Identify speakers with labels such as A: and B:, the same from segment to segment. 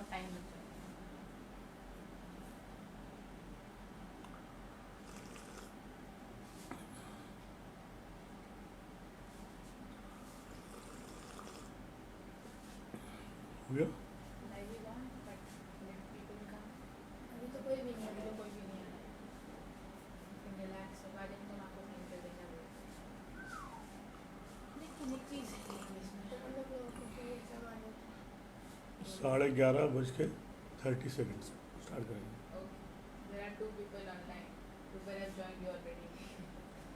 A: more time with them.
B: Yeah.
A: Live is on, but let people come.
C: अभी तो कोई भी नहीं
A: अभी
C: है
A: तो कोई भी नहीं आया है. You can relax. और आज हम आपको फोन कर देंगे वो. लेकिन एक चीज़ है इसमें.
C: तो मतलब कुकिंग एग्जाम आने थे
B: 11:30 स्टार्ट करेंगे.
A: Okay. There are 2 people online. People have joined you already.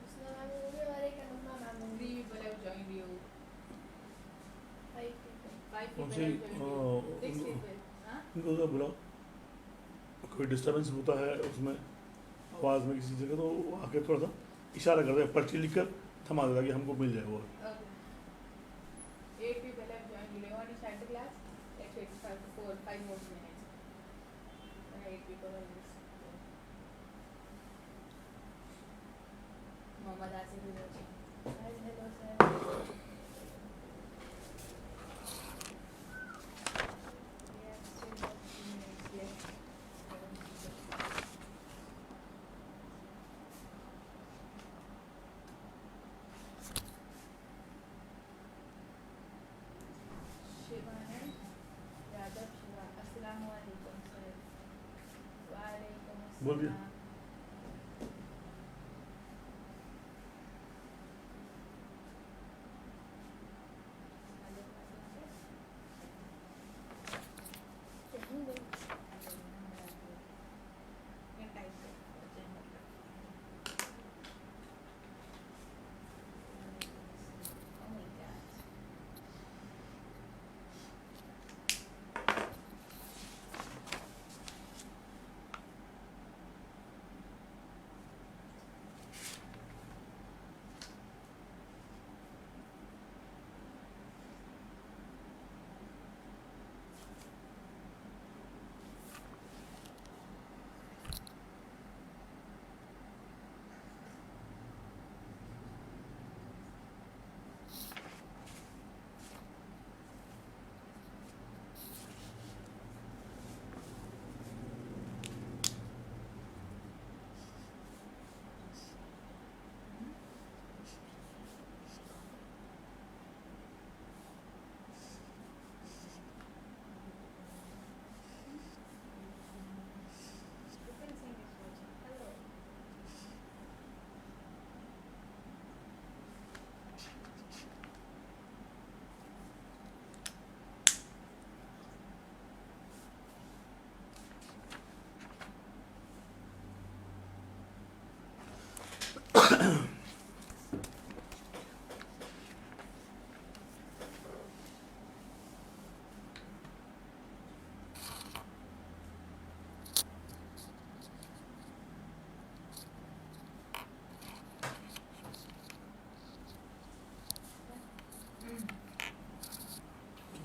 C: उसने मैम मुझे वाले का number ma'am
A: 3 people have joined you.
C: 5 people
A: 5
B: कौन
A: people
B: C
A: have joined you. 6 people. हाँ?
B: उनको तो बुलाओ. कोई डिस्टर्बेंस होता है उसमें आवाज़ में किसी जगह तो वो आके थोड़ा सा इशारा कर दे, पर्ची लिख कर थमा देता कि हमको मिल जाए वो.
A: Okay. 8 people have joined you. Do you want to start the class? Let's wait for 5 more minutes. 8 people are in this. Mohammad Asif is watching.
C: Hello sir
A: We have still got 2 minutes left. Shivanand Yadav Shiva. अस्सलामुअलैकुम sir. वालेकुम
B: बोल दिया.
A: अस्सलाम.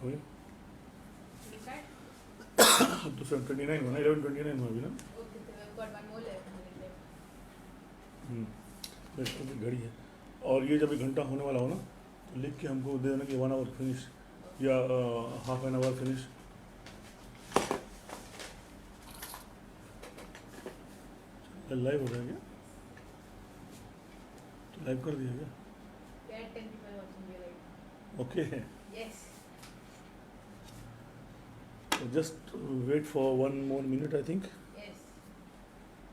B: हो गया.
A: Should we start?
B: तो 7:29 हुआ ना, 11:29 हुआ अभी ना.
A: Okay, so we've got 1 more minute left.
B: मेरे को भी घड़ी है. और ये जब 1 घंटा होने वाला हो ना तो लिख के हमको दे देना कि 1 आवर फिनिश या half an hour finish. Live हो रहा है क्या? तो लाइव कर दिया क्या?
A: There are 10 people watching you right now.
B: Okay.
A: Yes.
B: Just wait for 1 more minute I think,
A: Yes.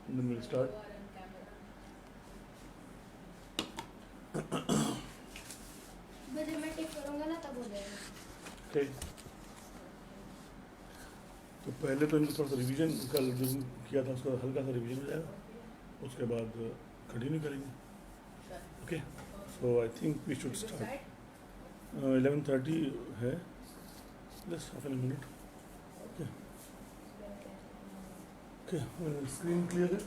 B: then we'll start.
A: You are on camera.
C: बजे मैं टिक करूँगा ना तब हो जाएगा
B: ओके. तो पहले तो इनको थोड़ा सा रिवीजन कल जो किया था उसका हल्का सा रिवीजन हो जाएगा, उसके बाद कंटिन्यू करेंगे.
A: Sure.
B: Okay. So I think we should
A: Should we
B: start.
A: start?
B: 11:30 है, just half an minute. Okay. Screen clear है.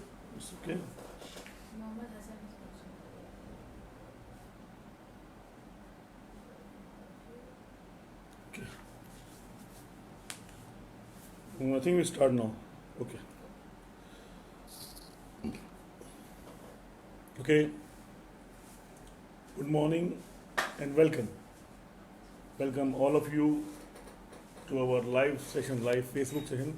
B: Okay.
A: Mohammad Hassan is watching.
B: I think we start now. Okay. Okay. Good morning and welcome. Welcome all of you to our live session, live Facebook session,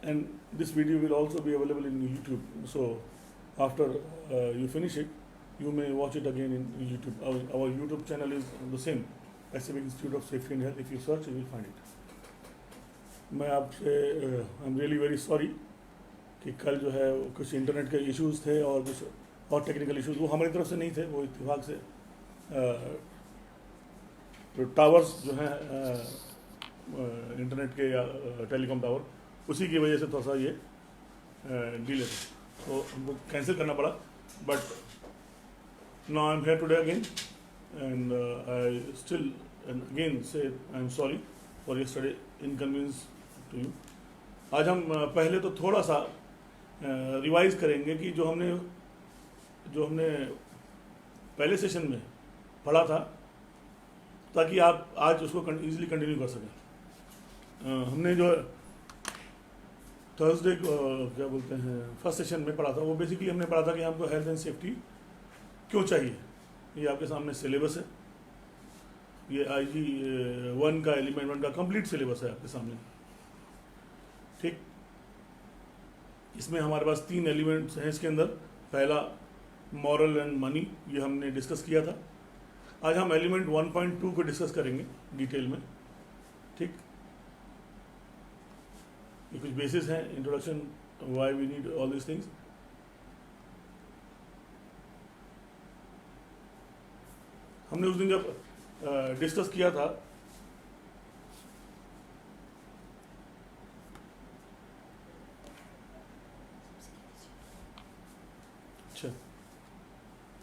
B: and this video will also be available in YouTube. So after you finish it, you may watch it again in YouTube. Our YouTube channel is the same, Pacific Institute of Safety and Health. If you search, you will find it. मैं आपसे I am really very sorry कि कल जो है कुछ internet के issues थे और कुछ और टेक्निकल इश्यूज, वो हमारी तरफ से नहीं थे, वो इत्तेफाक से जो टावर्स जो हैं इंटरनेट के या टेलीकॉम टावर, उसी की वजह से थोड़ा सा ये डिले था, तो हमको कैंसिल करना पड़ा. But now I am here today again and I still and again say I am sorry for yesterday inconvenience to you. आज हम पहले तो थोड़ा सा रिवाइज करेंगे कि जो हमने पहले सेशन में पढ़ा था, ताकि आप आज उसको इजीली कंटिन्यू कर सकें. हमने जो थर्सडे क्या बोलते हैं फर्स्ट सेशन में पढ़ा था, वो बेसिकली हमने पढ़ा था कि हमको हेल्थ एंड सेफ्टी क्यों चाहिए. ये आपके सामने सिलेबस है, ये IG 1 का एलिमेंट 1 का कंप्लीट सिलेबस है आपके सामने. ठीक, इसमें हमारे पास 3 एलिमेंट्स हैं इसके अंदर. पहला मॉरल एंड मनी, ये हमने डिस्कस किया था. आज हम एलिमेंट 1.2 को डिस्कस करेंगे डिटेल में. ठीक, ये कुछ बेसिस हैं, introduction, why we need all this things. हमने उस दिन जब डिस्कस किया था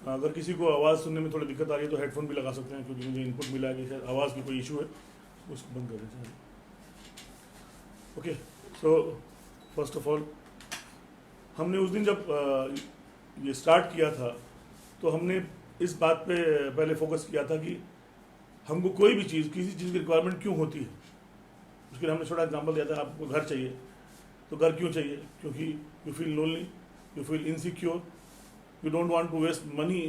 B: अगर किसी को आवाज़ सुनने में थोड़ी दिक्कत आ रही है तो हेडफोन भी लगा सकते हैं, क्योंकि मुझे इनपुट मिला है कि शायद आवाज़ की कोई इशू है, उसको बंद कर देते हैं. Okay, so first of all हमने उस दिन जब ये स्टार्ट किया था तो हमने इस बात पे पहले फोकस किया था कि हमको कोई भी चीज़, किसी चीज़ की रिक्वायरमेंट क्यों होती है. उसके लिए हमने छोटा एग्जांपल दिया था. आपको घर चाहिए, तो घर क्यों चाहिए? क्योंकि you feel lonely, you feel insecure, you don't want to waste money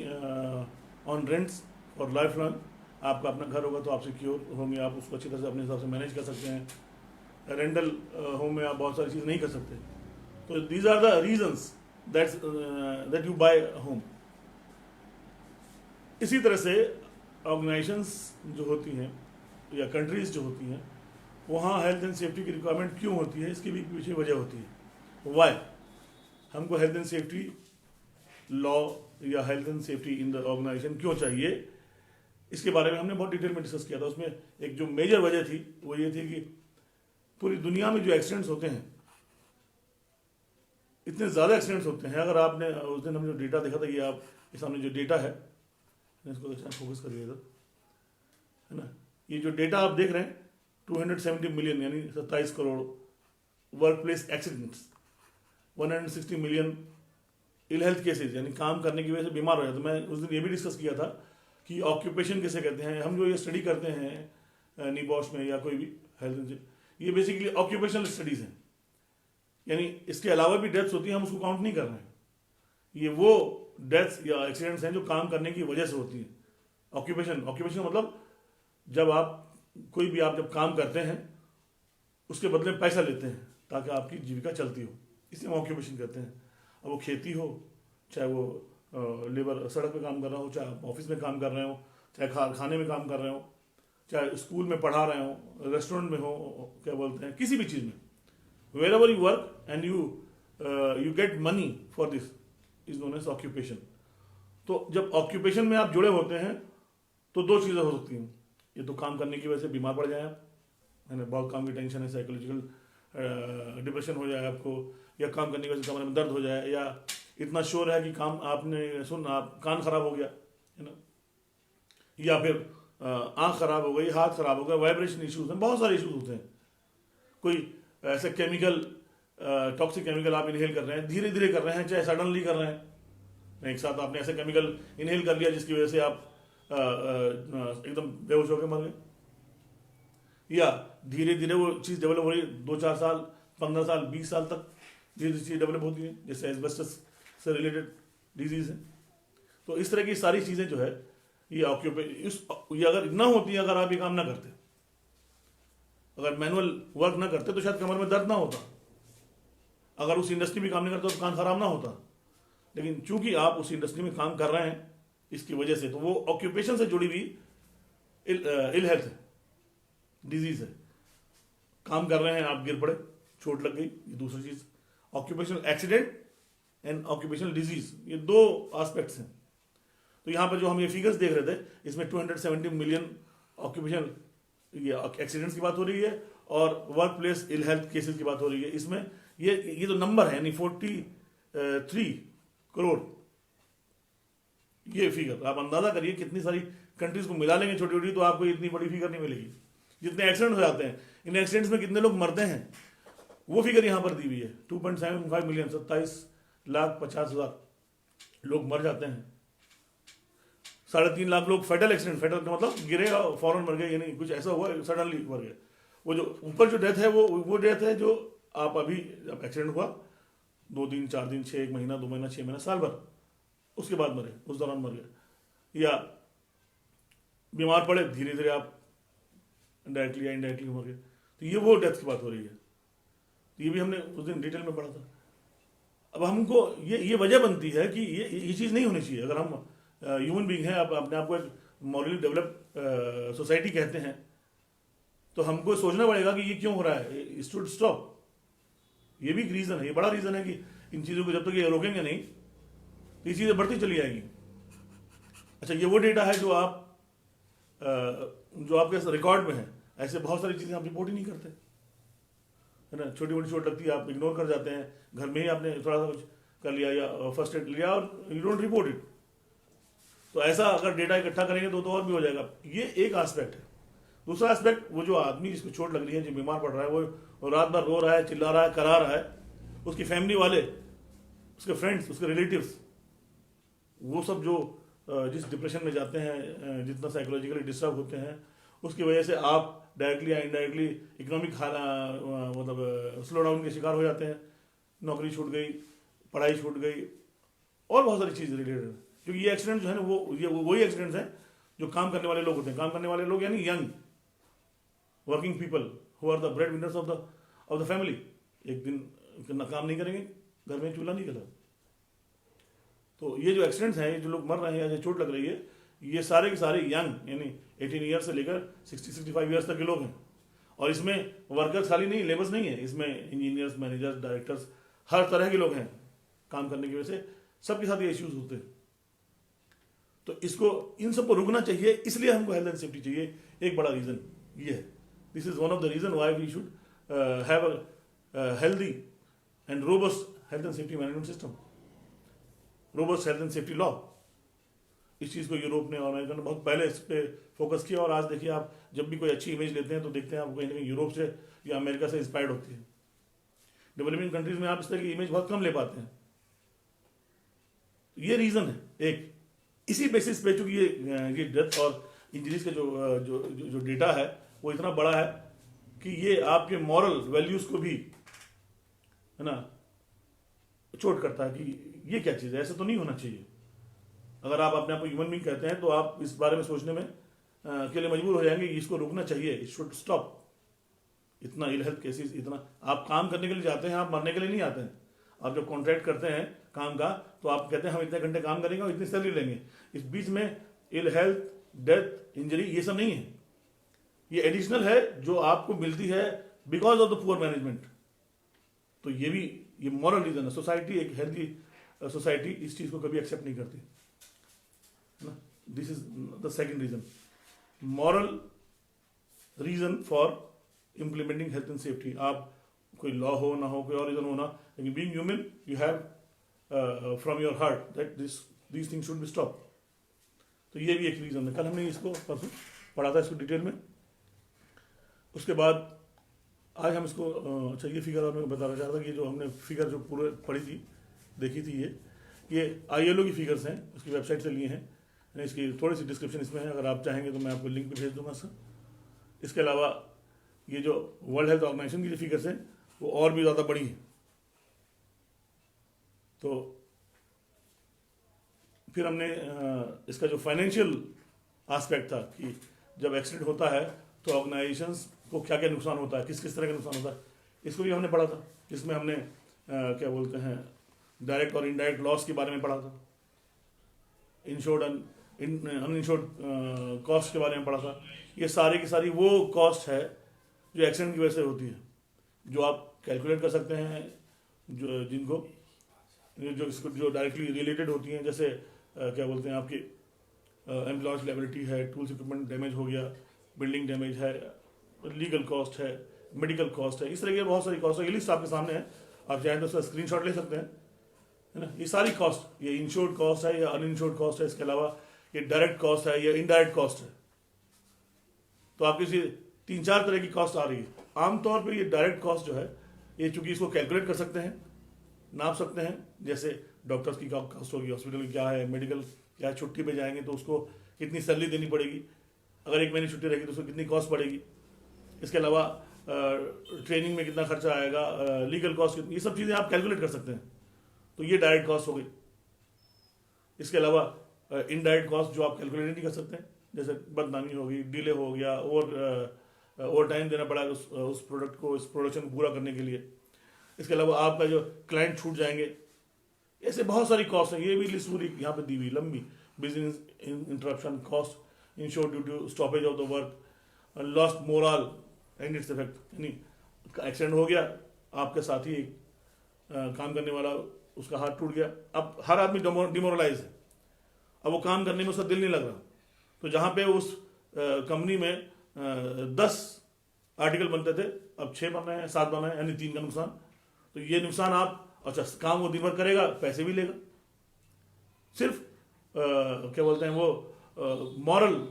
B: on rents और लाइफ लॉन्ग. आपका अपना घर होगा तो आप सिक्योर होंगे, आप उसको अच्छी तरह से अपने हिसाब से मैनेज कर सकते हैं. रेंटल होम में आप बहुत सारी चीज़ नहीं कर सकते. तो these are the reasons that you buy home. इसी तरह से ऑर्गेनाइजेशंस जो होती हैं या कंट्रीज़ जो होती हैं, वहाँ हेल्थ एंड सेफ्टी की रिक्वायरमेंट क्यों होती है, इसकी भी पीछे वजह होती है. वाई हमको हेल्थ एंड सेफ्टी लॉ या health and safety in the organisation क्यों चाहिए, इसके बारे में हमने बहुत डिटेल में डिस्कस किया था. उसमें एक जो मेजर वजह थी वो ये थी कि पूरी दुनिया में जो एक्सीडेंट्स होते हैं, इतने ज़्यादा एक्सीडेंट्स होते हैं. अगर आपने उस दिन हमने जो डेटा देखा था, ये आपके सामने जो डेटा है, इसको अच्छा फोकस करिए इधर, है ना. ये जो डेटा आप देख रहे हैं 270 मिलियन यानी 27 crore workplace accidents, 160 million ill health cases यानी काम करने की वजह से बीमार हो जाते. मैं उस दिन ये भी डिस्कस किया था कि ऑक्यूपेशन किसे कहते हैं. हम जो ये स्टडी करते हैं नीबॉश में या कोई भी हेल्थ, ये बेसिकली ऑक्यूपेशनल स्टडीज़ हैं, यानी इसके अलावा भी डेथ्स होती हैं, हम उसको काउंट नहीं कर रहे हैं. ये वो डेथ्स या एक्सीडेंट्स हैं जो काम करने की वजह से होती हैं. ऑक्यूपेशन मतलब जब आप कोई भी आप जब काम करते हैं उसके बदले में पैसा लेते हैं ताकि आपकी जीविका चलती हो, इसे हम ऑक्यूपेशन कहते हैं. अब वो खेती हो, चाहे वो लेबर सड़क पे काम कर रहा हो, चाहे ऑफिस में काम कर रहे हो, चाहे खाने में काम कर रहे हो, चाहे स्कूल में पढ़ा रहे हो, रेस्टोरेंट में हो, क्या बोलते हैं, किसी भी चीज़ में, wherever you work and you get money for this is known as occupation. तो जब ऑक्यूपेशन में आप जुड़े होते हैं तो दो चीज़ें हो सकती हैं. ये तो काम करने की वजह से बीमार पड़ जाए आप, है ना, बहुत काम की टेंशन है, साइकोलॉजिकल डिप्रेशन हो जाए आपको, या काम करने की वजह से कमरे में दर्द हो जाए, या इतना शोर है कि काम आपने आप कान खराब हो गया, है ना, या फिर आँख खराब हो गई, हाथ खराब हो गया, वाइब्रेशन इश्यूज हैं, बहुत सारे इश्यूज होते हैं. कोई ऐसे केमिकल टॉक्सिक केमिकल आप इनहेल कर रहे हैं, धीरे धीरे कर रहे हैं, चाहे सडनली कर रहे हैं, एक साथ आपने ऐसे केमिकल इनहेल कर लिया जिसकी वजह से आप एकदम बेहोश होकर मर गए, या धीरे धीरे वो चीज़ डेवलप हो रही है, 2-4 साल, 15 साल, 20 साल तक धीरे धीरे चीज़ डेवलप होती है, जैसे एस्बेस्टस से रिलेटेड डिजीज़ है. तो इस तरह की सारी चीज़ें जो है ये ये अगर ना होती है, अगर आप ये काम ना करते, अगर मैनुअल वर्क ना करते तो शायद कमर में दर्द ना होता, अगर उस इंडस्ट्री में काम नहीं करते तो कान खराब ना होता। लेकिन चूंकि आप उस इंडस्ट्री में काम कर रहे हैं इसकी वजह से, तो वो ऑक्यूपेशन से जुड़ी हुई इल हेल्थ है, डिजीज है। काम कर रहे हैं, आप गिर पड़े, चोट लग गई, ये दूसरी चीज। Occupational accident and occupational disease, ये दो एस्पेक्ट्स हैं। तो यहाँ पर जो हम ये फिगर्स देख रहे थे, इसमें 270 मिलियन ऑक्यूपेशनल ये एक्सीडेंट्स की बात हो रही है और workplace ill health cases की बात हो रही है। इसमें ये जो नंबर है यानी 43 करोड़, ये फिगर आप अंदाजा करिए कितनी सारी कंट्रीज को मिला लेंगे छोटी छोटी, तो आपको इतनी बड़ी फिगर नहीं मिलेगी। जितने एक्सीडेंट हो जाते हैं, इन एक्सीडेंट्स में कितने लोग मरते हैं, वो फिगर यहां पर दी हुई है। 2.75 मिलियन, 27,50,000 लोग मर जाते हैं। 3.5 लाख लोग फेटल एक्सीडेंट, फेटल का मतलब गिरे और फौरन मर गए, यानी कुछ ऐसा हुआ सडनली मर गए। वो जो ऊपर जो डेथ है वो डेथ है जो आप अभी जब एक्सीडेंट हुआ 2 दिन 4 दिन 6 1 महीना 2 महीना 6 महीना साल भर उसके बाद मरे, उस दौरान मर गए, या बीमार पड़े धीरे धीरे आप डायरेक्टली या इनडायरेक्टली मर गए। तो ये वो डेथ की बात हो रही है। तो ये भी हमने उस दिन डिटेल में पढ़ा था। अब हमको ये वजह बनती है कि ये चीज़ नहीं होनी चाहिए। अगर हम ह्यूमन बीइंग हैं, आप अपने आप को एक मॉरली डेवलप सोसाइटी कहते हैं, तो हमको सोचना पड़ेगा कि ये क्यों हो रहा है, इट शुड स्टॉप। ये भी एक रीज़न है, ये बड़ा रीज़न है कि इन चीज़ों को जब तक ये रोकेंगे नहीं तो ये चीज़ें बढ़ती चली जाएगी। अच्छा, ये वो डेटा है जो आपके रिकॉर्ड में है। ऐसे बहुत सारी चीज़ें आप रिपोर्ट ही नहीं करते, है ना। छोटी मोटी चोट लगती है, आप इग्नोर कर जाते हैं, घर में ही आपने थोड़ा सा कुछ कर लिया या फर्स्ट एड लिया और यू डोंट रिपोर्ट इट। तो ऐसा अगर डेटा इकट्ठा करेंगे तो और भी हो जाएगा। ये एक एस्पेक्ट है। दूसरा एस्पेक्ट, वो जो आदमी जिसको चोट लग रही है, जो बीमार पड़ रहा है, वो रात भर रो रहा है, चिल्ला रहा है, करा रहा है, उसकी फैमिली वाले, उसके फ्रेंड्स, उसके रिलेटिव्स, वो सब जो जिस डिप्रेशन में जाते हैं, जितना साइकोलॉजिकली डिस्टर्ब होते हैं, उसकी वजह से आप डायरेक्टली या इनडायरेक्टली इकोनॉमिक मतलब स्लो डाउन के शिकार हो जाते हैं। नौकरी छूट गई, पढ़ाई छूट गई और बहुत सारी चीज़ रिलेटेड है। क्योंकि ये एक्सीडेंट जो है ना, वही एक्सीडेंट्स हैं जो काम करने वाले लोग होते हैं। काम करने वाले लोग यानी young working people who are the breadwinners of the family. एक दिन काम नहीं करेंगे, घर में चूल्हा नहीं गला। तो ये जो एक्सीडेंट्स हैं, ये जो लोग मर रहे हैं या जो चोट लग रही है, ये सारे के सारे यंग यानी 18 ईयर्स से लेकर 60-65 ईयर्स तक के लोग हैं। और इसमें वर्कर्स खाली नहीं, लेबर्स नहीं है, इसमें इंजीनियर्स, मैनेजर्स, डायरेक्टर्स, हर तरह के लोग हैं। काम करने की वजह से सबके साथ ये इश्यूज होते हैं। तो इन सबको रुकना चाहिए, इसलिए हमको हेल्थ एंड सेफ्टी चाहिए। एक बड़ा रीजन ये है। This is one of the reason why we should have a healthy and robust health and safety management system, robust health and safety law. इस चीज़ को यूरोप ने और अमेरिका ने बहुत पहले इस पर फोकस किया। और आज देखिए, आप जब भी कोई अच्छी इमेज लेते हैं तो देखते हैं आपको कहीं ना कहीं यूरोप से या अमेरिका से इंस्पायर्ड होती है। डेवलपिंग कंट्रीज में आप इस तरह की इमेज बहुत कम ले पाते हैं। ये रीजन है एक। इसी बेसिस पे चूंकि ये डेथ और इंजरीज का जो डेटा है वो इतना बड़ा है कि ये आपके मॉरल वैल्यूज को भी, है ना, चोट करता है कि ये क्या चीज़ है, ऐसा तो नहीं होना चाहिए। अगर आप अपने आप को ह्यूमन बीइंग कहते हैं तो आप इस बारे में सोचने में के लिए मजबूर हो जाएंगे कि इसको रोकना चाहिए, इट शुड स्टॉप। इतना इल हेल्थ केसेस, इतना आप काम करने के लिए जाते हैं, आप मरने के लिए नहीं आते हैं। आप जब कॉन्ट्रैक्ट करते हैं काम का तो आप कहते हैं हम इतने घंटे काम करेंगे और इतनी सैलरी लेंगे। इस बीच में इल हेल्थ, डेथ, इंजरी ये सब नहीं है। ये एडिशनल है जो आपको मिलती है because of the poor management. तो ये मॉरल रीजन है। सोसाइटी, एक हेल्थी सोसाइटी इस चीज को कभी एक्सेप्ट नहीं करती ना। This is the second reason, moral reason for implementing health and safety. आप कोई लॉ हो ना हो, कोई और रीजन हो ना, लेकिन being human you have from your heart that this thing should be stop. तो ये भी एक रीजन है। कल हमने इसको परसों पढ़ा था इसको डिटेल में। उसके बाद आज हम इसको अच्छा, ये फिगर और मैं बताना चाह रहा था कि जो हमने फिगर जो पूरे पढ़ी थी, देखी थी, ये ILO की फिगर्स हैं, उसकी वेबसाइट से लिए हैं। इसकी थोड़ी सी डिस्क्रिप्शन इसमें है, अगर आप चाहेंगे तो मैं आपको लिंक भी भेज दूंगा सर। इसके अलावा ये जो वर्ल्ड हेल्थ ऑर्गेनाइजेशन की जो फिगर्स हैं वो और भी ज़्यादा बड़ी हैं। तो फिर हमने इसका जो फाइनेंशियल एस्पेक्ट था कि जब एक्सीडेंट होता है तो ऑर्गेनाइजेशंस को क्या क्या नुकसान होता है, किस किस तरह का नुकसान होता है, इसको भी हमने पढ़ा था, जिसमें हमने क्या बोलते हैं डायरेक्ट और इनडायरेक्ट लॉस के बारे में पढ़ा था, इंश्योर्ड अनइंश्योर्ड कॉस्ट के बारे में पढ़ा था। ये सारी की सारी वो कॉस्ट है जो एक्सीडेंट की वजह से होती है, जो आप कैलकुलेट कर सकते हैं, जो जिनको जो इसको जो डायरेक्टली रिलेटेड होती हैं, जैसे क्या बोलते हैं आपकी एम्प्लॉयज लायबिलिटी है, टूल्स इक्विपमेंट डैमेज हो गया, बिल्डिंग डैमेज है, लीगल कॉस्ट है, मेडिकल कॉस्ट है, इस तरह की बहुत सारी कॉस्ट है। ये लिस्ट आपके सामने है, आप चाहें तो उसका स्क्रीनशॉट ले सकते हैं, है ना। ये सारी कॉस्ट, ये इंश्योर्ड कॉस्ट है या अनइंश्योर्ड कॉस्ट है, इसके अलावा ये डायरेक्ट कॉस्ट है या इनडायरेक्ट कॉस्ट है। तो आपकी ये 3-4 तरह की कॉस्ट आ रही है। आमतौर पर ये डायरेक्ट कॉस्ट जो है, ये चूंकि इसको कैलकुलेट कर सकते हैं, नाप सकते हैं, जैसे डॉक्टर्स की कॉस्ट होगी, हॉस्पिटल की क्या है, मेडिकल क्या है, छुट्टी पे जाएंगे तो उसको कितनी सैलरी देनी पड़ेगी, अगर 1 महीने छुट्टी रहेगी तो उसको कितनी कॉस्ट पड़ेगी, इसके अलावा ट्रेनिंग में कितना खर्चा आएगा, लीगल कॉस्ट कितनी, ये सब चीज़ें आप कैलकुलेट कर सकते हैं। तो ये डायरेक्ट कॉस्ट हो गई। इसके अलावा इनडायरेक्ट कॉस्ट जो आप कैलकुलेट नहीं कर सकते हैं, जैसे बदनामी होगी, डिले हो गया, और टाइम देना पड़ा उस प्रोडक्ट को, इस प्रोडक्शन को पूरा करने के लिए। इसके अलावा आपका जो क्लाइंट छूट जाएंगे, ऐसे बहुत सारी कॉस्ट है। ये भी लिस्ट पूरी यहाँ पे दी हुई लंबी, business interruption cost, insure due to stoppage of the work, lost morale and its effect, यानी एक्सीडेंट हो गया, आपके साथ ही काम करने वाला उसका हाथ टूट गया, अब हर आदमी डिमोरलाइज है, अब वो काम करने में उसका दिल नहीं लग रहा। तो जहाँ पे उस कंपनी में 10 आर्टिकल बनते थे, अब 6 बन रहे हैं, 7 बन रहे हैं, यानी 3 का नुकसान। तो ये नुकसान आप, अच्छा काम वो दिन भर करेगा, पैसे भी लेगा, सिर्फ क्या बोलते हैं वो मॉरल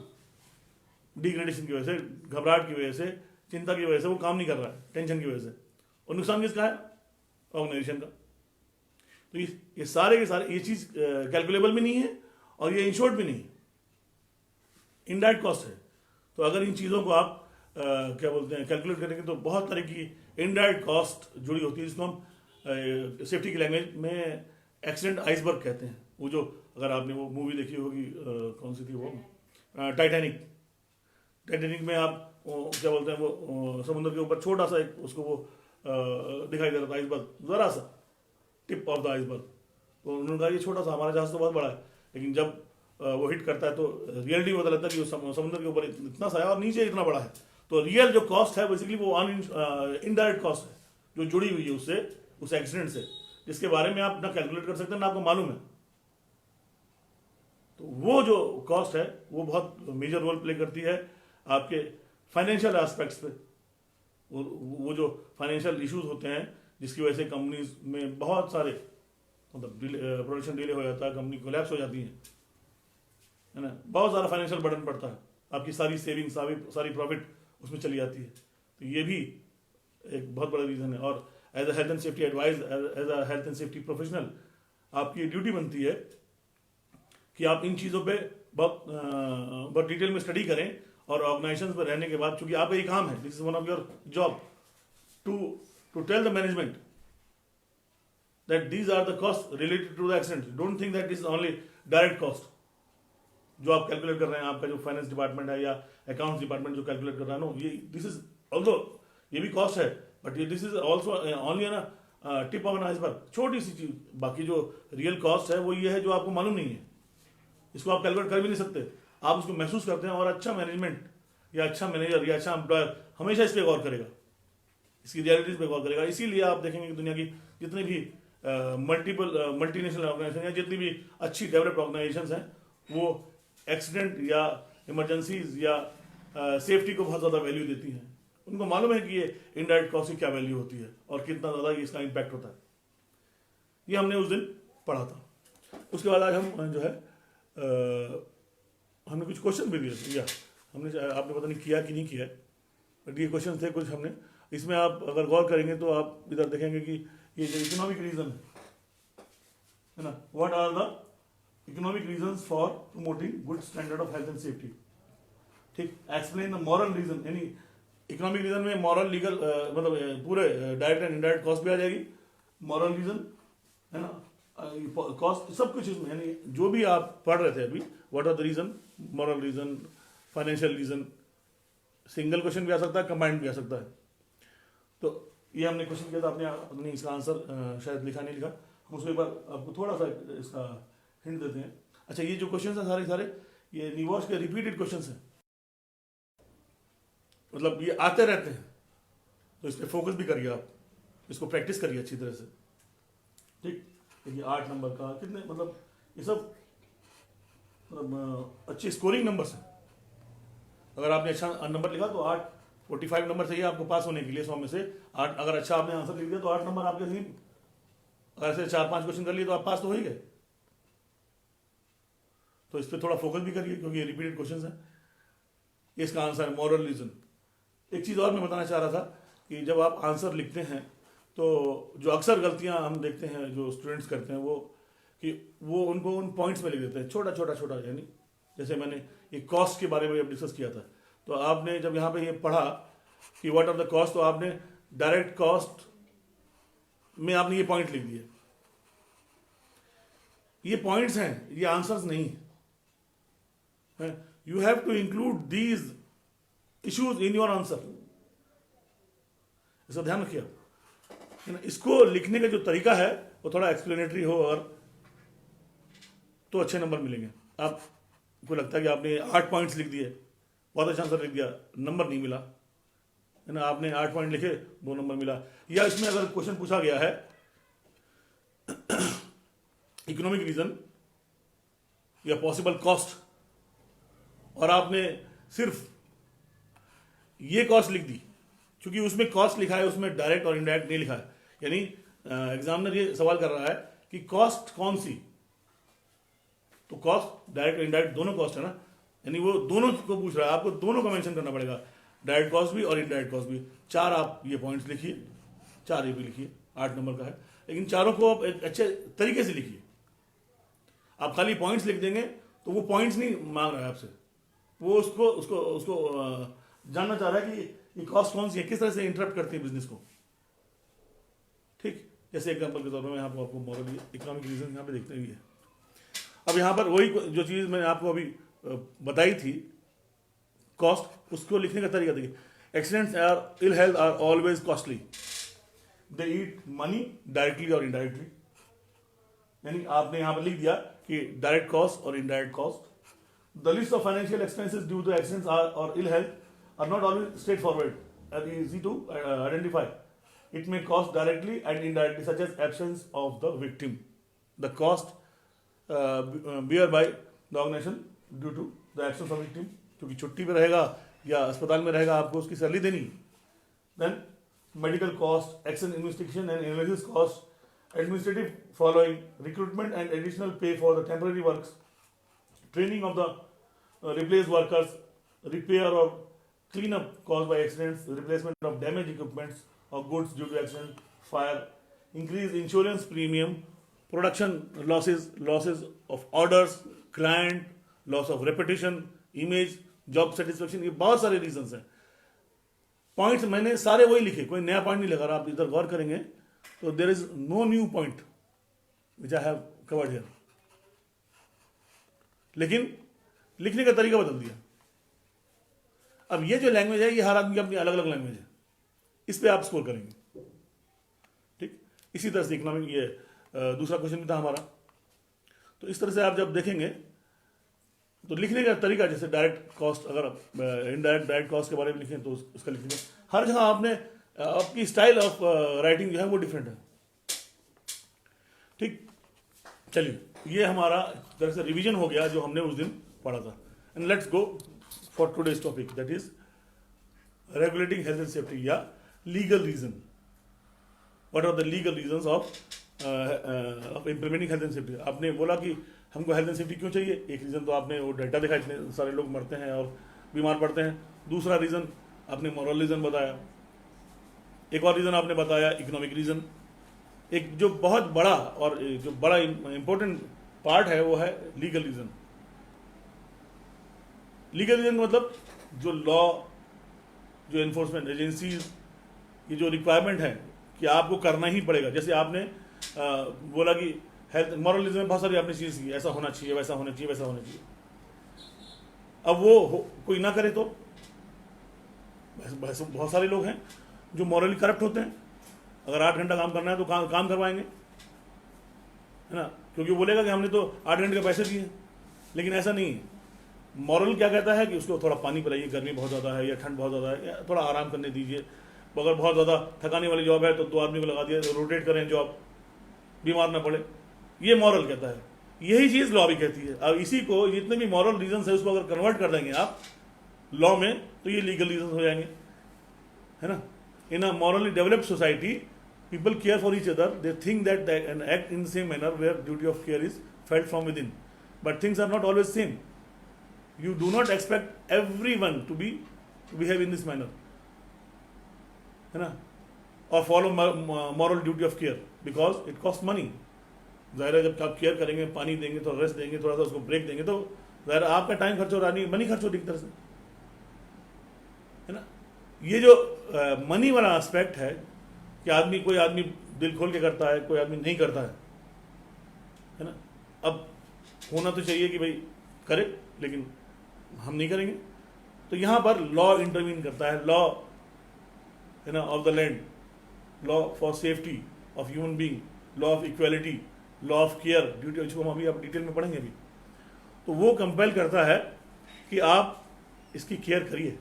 B: डिग्रेडेशन की वजह से, घबराहट की वजह से, चिंता की वजह से वो काम नहीं कर रहा है, टेंशन की वजह से। और नुकसान किसका है? ऑर्गेनाइजेशन का। तो ये सारे के सारे, ये चीज कैलकुलेबल भी नहीं है और ये इंश्योर्ड भी नहीं है, इनडायरेक्ट कॉस्ट है। तो अगर इन चीज़ों को आप क्या बोलते हैं कैलकुलेट करेंगे तो बहुत तरह की इनडायरेक्ट कॉस्ट जुड़ी होती है, जिसको हम सेफ्टी की लैंग्वेज में एक्सीडेंट आइसबर्ग कहते हैं। वो जो, अगर आपने वो मूवी देखी होगी, कौन सी थी वो, टाइटैनिक में आप क्या बोलते हैं वो समुद्र के ऊपर छोटा सा एक उसको वो दिखाई दे रहा था आइसबर्ग, जरा सा टिप ऑफ द आइसबर्ग। तो उन्होंने कहा ये छोटा सा, हमारा जहाज तो बहुत बड़ा है, लेकिन जब वो हिट करता है तो रियलिटी पता लगता है कि वो समुद्र के ऊपर इतना सा है और नीचे इतना बड़ा है। तो रियल जो कॉस्ट है बेसिकली वो इनडायरेक्ट कॉस्ट है, जो जुड़ी हुई है उससे, उस एक्सीडेंट से, जिसके बारे में आप ना कैलकुलेट कर सकते हैं ना आपको मालूम है। तो वो जो कॉस्ट है वो बहुत मेजर रोल प्ले करती है आपके फाइनेंशियल एस्पेक्ट्स पे। वो जो फाइनेंशियल इश्यूज होते हैं जिसकी वजह से कंपनीज में बहुत सारे मतलब प्रोडक्शन डिले हो जाता है, कंपनी कोलैप्स हो जाती है ना, बहुत सारा फाइनेंशियल बर्डन पड़ता है, आपकी सारी सेविंग्स सारी प्रॉफिट उसमें चली जाती है। तो ये भी एक बहुत बड़ा रीज़न है। और as a health and safety advise, as a health and safety professional, आपकी ड्यूटी बनती है कि आप इन चीज़ों पे बहुत डिटेल में स्टडी करें, और ऑर्गेनाइजेशन में रहने के बाद, चूंकि आपका ये काम है, this is one of your job to tell the management that these are the costs related to the accident. Don't think that this is only direct cost जो आप कैलकुलेट कर रहे हैं, आपका जो फाइनेंस डिपार्टमेंट है या अकाउंट्स डिपार्टमेंट जो कैलकुलेट कर रहा है, नो, ये दिस इज ऑल्सो, ये भी कॉस्ट है, बट ये दिस इज ऑल्सो ओनली ना टिप ऑफ एन आइसबर्ग, छोटी सी चीज। बाकी जो रियल कॉस्ट है वो ये है जो आपको मालूम नहीं है, इसको आप कैलकुलेट कर भी नहीं सकते, आप उसको महसूस करते हैं। और अच्छा मैनेजमेंट या अच्छा मैनेजर या अच्छा एम्प्लॉयर हमेशा इस पर गौर करेगा, इसकी रियलिटीज पे गौर करेगा। इसीलिए आप देखेंगे कि दुनिया की जितनी भी मल्टीनेशनल ऑर्गेनाइजेशन या जितनी भी अच्छी डेवलप्ड ऑर्गेनाइजेशन हैं, वो एक्सीडेंट या इमरजेंसीज या सेफ्टी को बहुत ज़्यादा वैल्यू देती हैं। उनको मालूम है कि ये इनडायरेक्ट कॉस्ट की क्या वैल्यू होती है और कितना ज़्यादा इसका इम्पैक्ट होता है। ये हमने उस दिन पढ़ा था। उसके बाद आज हम जो है हमने कुछ क्वेश्चन भी दिए थे, या हमने, आपने पता नहीं किया कि नहीं किया, बट ये क्वेश्चन थे कुछ हमने। इसमें आप अगर गौर करेंगे तो आप इधर देखेंगे कि ये जो इकोनॉमिक रीजन है ना, what are the economic reasons for promoting good standard of health and safety. ठीक, एक्सप्लेन द मॉरल रीजन, यानी इकोनॉमिक रीजन में मॉरल लीगल मतलब पूरे डायरेक्ट एंड इनडायरेक्ट कॉस्ट भी आ जाएगी, मॉरल रीजन है ना, कॉस्ट सब कुछ इसमें, यानी जो भी आप पढ़ रहे थे अभी, what are the reason, moral reason, financial reason, single question भी आ सकता है, कंबाइंड भी आ सकता है। तो ये हमने क्वेश्चन किया था, आपने अपनी इसका आंसर शायद लिखा नहीं लिखा, हम उसको एक बार आपको थोड़ा सा इसका हिंट देते हैं। अच्छा, ये जो क्वेश्चन है सारे सारे ये निवॉश के रिपीटेड क्वेश्चन हैं, मतलब ये आते रहते हैं, तो इस पर फोकस भी करिए आप, इसको प्रैक्टिस करिए अच्छी तरह से। ठीक, देखिए 8 नंबर का कितने, मतलब ये सब मतलब अच्छी स्कोरिंग नंबर्स हैं। अगर आपने अच्छा नंबर लिखा तो 45 नंबर चाहिए आपको पास होने के लिए 100 में से 8। अगर अच्छा आपने आंसर लिख दिया तो 8 नंबर आपके नहीं, अगर ऐसे 4-5 क्वेश्चन कर लिए तो आप पास तो हो ही गए। तो इस पर थोड़ा फोकस भी करिए क्योंकि ये रिपीटेड क्वेश्चन हैं। इसका आंसर है मॉरल रीजन। एक चीज़ और मैं बताना चाह रहा था कि जब आप आंसर लिखते हैं तो जो अक्सर गलतियां हम देखते हैं जो स्टूडेंट्स करते हैं वो उनको उन पॉइंट्स में लिख देते हैं छोटा छोटा छोटा, यानी जैसे मैंने ये कॉस्ट के बारे में डिस्कस किया था, तो आपने जब यहाँ पे ये पढ़ा कि व्हाट आर द कॉस्ट, तो आपने डायरेक्ट कॉस्ट में आपने ये पॉइंट लिख दिए। ये पॉइंट्स हैं, ये आंसर्स नहीं है। You have to include these issues in your answer, इसका ध्यान रखिए। इसको लिखने का जो तरीका है वो थोड़ा एक्सप्लेनेटरी हो और तो अच्छे नंबर मिलेंगे। आपको लगता है कि आपने 8 पॉइंट्स लिख दिए, बहुत अच्छा आंसर लिख दिया, नंबर नहीं मिला, है ना, आपने 8 पॉइंट लिखे 2 नंबर मिला। या इसमें अगर क्वेश्चन पूछा गया है इकोनॉमिक रीजन या पॉसिबल कॉस्ट और आपने सिर्फ ये कॉस्ट लिख दी, क्योंकि उसमें कॉस्ट लिखा है, उसमें डायरेक्ट और इनडायरेक्ट नहीं लिखा है, यानी एग्जामिनर ये सवाल कर रहा है कि कॉस्ट कौन सी, तो कॉस्ट डायरेक्ट और इनडायरेक्ट दोनों कॉस्ट है ना, यानी वो दोनों को पूछ रहा है, आपको दोनों का मेंशन करना पड़ेगा, डायरेक्ट कॉस्ट भी और इनडायरेक्ट कॉस्ट भी। 4 आप ये पॉइंट्स लिखिए, 4 ये भी लिखिए, 8 नंबर का है, लेकिन चारों को आप एक अच्छे तरीके से लिखिए। आप खाली पॉइंट्स लिख देंगे तो वो पॉइंट्स नहीं मांग रहा है आपसे, वो उसको जानना चाह रहा है कि ये कॉस्ट कौन सी है, किस तरह से इंटरप्ट करती है बिजनेस को। ठीक, जैसे एग्जांपल के तौर पर मैं यहाँ पर आपको मॉरल इकोनॉमिक रीजन यहाँ पे देखते हैं। अब यहाँ पर वही जो चीज़ मैंने आपको अभी बताई थी कॉस्ट, उसको लिखने का तरीका देखिए। Accidents are ill health are always costly, they eat money directly और इनडायरेक्टली, यानी आपने यहाँ पर लिख दिया कि डायरेक्ट कॉस्ट और indirect cost. The list of financial expenses due to accidents और ill health are not always straightforward and easy to identify. It may cost directly and indirectly, such as absence of the victim. The cost bear by the organization due to the absence of victim. क्योंकि छुट्टी पे रहेगा या अस्पताल में रहेगा, आपको उसकी सैलरी देनी। Then medical cost, action investigation and analysis cost, administrative following, recruitment and additional pay for the temporary works, training of the replaced workers, repair or cleanup caused by accidents, replacement of damaged equipments or goods due to accident, fire, increased insurance premium, production losses, losses of orders, client, loss of reputation, image, job satisfaction, ये बहुत सारे reasons हैं। Points मैंने सारे वही लिखे, कोई नया पॉइंट नहीं लगा। आप इधर गौर करेंगे तो there is no new point which I have covered here, लेकिन लिखने का तरीका बदल दिया। अब ये जो लैंग्वेज है ये हर आदमी की अपनी अलग अलग लैंग्वेज है, इस पे आप स्कोर करेंगे। ठीक, इसी तरह से इकोनॉमिक ये दूसरा क्वेश्चन भी था हमारा। तो इस तरह से आप जब देखेंगे तो लिखने का तरीका, जैसे डायरेक्ट कॉस्ट, अगर आप इनडायरेक्ट डायरेक्ट कॉस्ट के बारे में लिखें तो उसका लिखेंगे। हर जगह आपने आपकी स्टाइल ऑफ राइटिंग जो है वो डिफरेंट है। ठीक, चलिए ये हमारा तरह से रिवीजन हो गया जो हमने उस दिन पढ़ा था। And let's go for today's topic, that is regulating health and safety या legal reason. What are the legal reasons of implementing health and safety? आपने बोला कि हमको हेल्थ एंड सेफ्टी क्यों चाहिए, एक रीज़न तो आपने वो डाटा देखा, इतने सारे लोग मरते हैं और बीमार पड़ते हैं। दूसरा रीज़न आपने मॉरल रीज़न बताया, एक और रीज़न आपने बताया इकोनॉमिक रीज़न। एक जो बहुत बड़ा और जो बड़ा इंपॉर्टेंट पार्ट है वो है लीगल रीज़न। लीगल रीजन मतलब जो लॉ, जो एनफोर्समेंट एजेंसीज की जो रिक्वायरमेंट है कि आपको करना ही पड़ेगा। जैसे आपने बोला कि हेल्थ मॉरलिज्म में बहुत सारी आपने चीज़ की, ऐसा होना चाहिए, वैसा होना चाहिए, वैसा होना चाहिए। अब वो कोई ना करे तो बहुत सारे लोग हैं जो मॉरली करप्ट होते हैं, अगर 8 घंटा काम करना है तो काम करवाएंगे, है ना, क्योंकि बोलेगा कि हमने तो 8 घंटे के पैसे दिए। लेकिन ऐसा नहीं है। मॉरल क्या कहता है कि उसको थोड़ा पानी पिलाइए, गर्मी बहुत ज़्यादा है या ठंड बहुत ज़्यादा है, या थोड़ा आराम करने दीजिए। अगर बहुत ज़्यादा थकाने वाली जॉब है तो 2 आदमी को लगा दिया, रोटेट करें जॉब, बीमार ना पड़े। ये मॉरल कहता है। यही चीज़ लॉ भी कहती है। अब इसी को, जितने भी मॉरल रीजन है उसको अगर कन्वर्ट कर देंगे आप लॉ में, तो ये लीगल रीजन हो जाएंगे, है ना। In a morally developed society people care for each other, they think that they and act in the same manner where duty of care is felt from within, but things are not always same. You do not expect everyone to behave in this manner, है ना, or follow moral duty of care because it costs money. ज़ाहिर है जब आप care करेंगे, पानी देंगे, थोड़ा रेस्ट देंगे, थोड़ा सा उसको ब्रेक देंगे, तो ज़ाहिर आपका टाइम खर्च हो रहा नहीं, मनी खर्च हो रही एक तरह से, है ना। ये जो मनी वाला एस्पेक्ट है कि कोई आदमी दिल खोल के करता है, कोई आदमी नहीं करता है ना। अब होना तो चाहिए कि भाई करे, लेकिन हम नहीं करेंगे। तो यहाँ पर लॉ इंटरवीन करता है, लॉ, है ना, of the land, law for safety of human being, law of equality, law of care, duty, जिसको हम अभी आप डिटेल में पढ़ेंगे अभी। तो वो कंपेल करता है कि आप इसकी केयर करिए,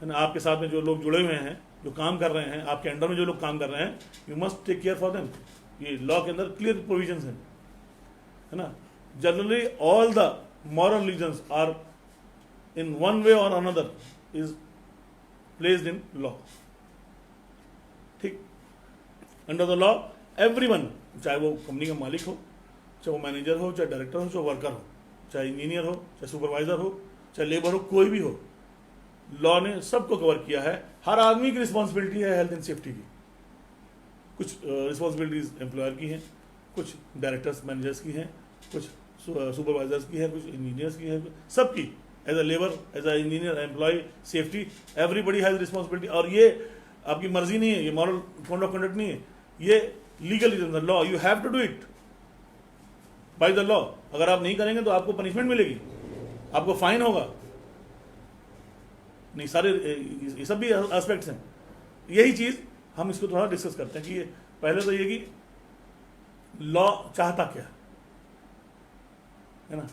B: है ना। आपके साथ में जो लोग जुड़े हुए हैं, जो काम कर रहे हैं, आपके अंडर में जो लोग काम कर रहे हैं, you must take care for them. ये लॉ के अंदर क्लियर प्रोविजंस हैं, है ना। Generally all the moral reasons are in one way और another is placed in law, ठीक। अंडर द लॉ एवरीवन, चाहे वो कंपनी का मालिक हो, चाहे वो मैनेजर हो, चाहे डायरेक्टर हो, चाहे वर्कर हो, चाहे इंजीनियर हो, चाहे सुपरवाइजर हो, चाहे लेबर हो, कोई भी हो, लॉ ने सबको कवर किया है। हर आदमी की रिस्पॉन्सिबिलिटी है हेल्थ एंड सेफ्टी की। कुछ रिस्पॉन्सिबिलिटीज एम्प्लॉयर की हैं, कुछ डायरेक्टर्स मैनेजर्स की हैं, कुछ सुपरवाइजर्स की हैं, कुछ इंजीनियर्स की हैं, सबकी। As a labour, as a engineer, employ, safety, everybody has responsibility. और ये आपकी मर्जी नहीं है, ये मॉरल कोड ऑफ कंडक्ट नहीं है, ये legal law, you have to do it by the law. अगर आप नहीं करेंगे तो आपको पनिशमेंट मिलेगी, आपको फाइन होगा। नहीं, सारे ये सब भी एस्पेक्ट्स हैं। यही चीज़ हम इसको थोड़ा डिस्कस करते हैं कि ये पहले तो ये कि लॉ चाहता क्या है ना,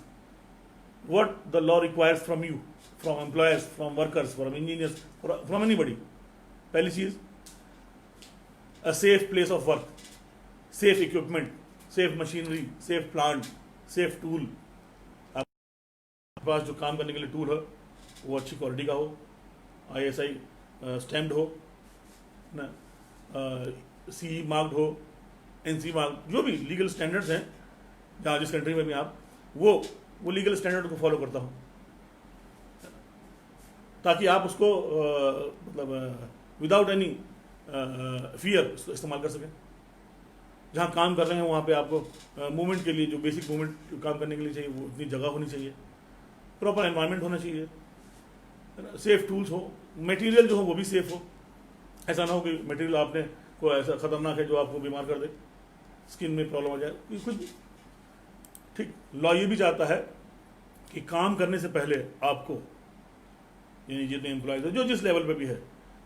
B: what the law requires from you, from employers, from workers, from engineers, from anybody. पहली चीज़, a safe place of work, safe equipment, safe machinery, safe plant, safe tool. आपके पास जो काम करने के लिए टूल है वो अच्छी क्वालिटी का हो, ISI स्टैम्प्ड हो ना, CE मार्क्ड हो, NC मार्क्ड, जो भी लीगल स्टैंडर्ड्स हैं जहाँ जिस कंट्री में भी आप वो लीगल स्टैंडर्ड को फॉलो करता हो, ताकि आप उसको मतलब विदाउट एनी फियर इस्तेमाल कर सकें। जहाँ काम कर रहे हैं वहाँ पे आपको मूवमेंट के लिए जो बेसिक मूवमेंट काम करने के लिए चाहिए वो इतनी जगह होनी चाहिए, प्रॉपर एनवायरनमेंट होना चाहिए, सेफ टूल्स हो, मटेरियल जो हो वो भी सेफ हो। ऐसा ना हो कि मटेरियल आपने कोई ऐसा खतरनाक है जो आपको बीमार कर दे, स्किन में प्रॉब्लम हो जाए, कुछ भी। ठीक, लॉ ये भी चाहता है कि काम करने से पहले आपको, यानी जितने एम्प्लॉयज है जो जिस लेवल पे भी है,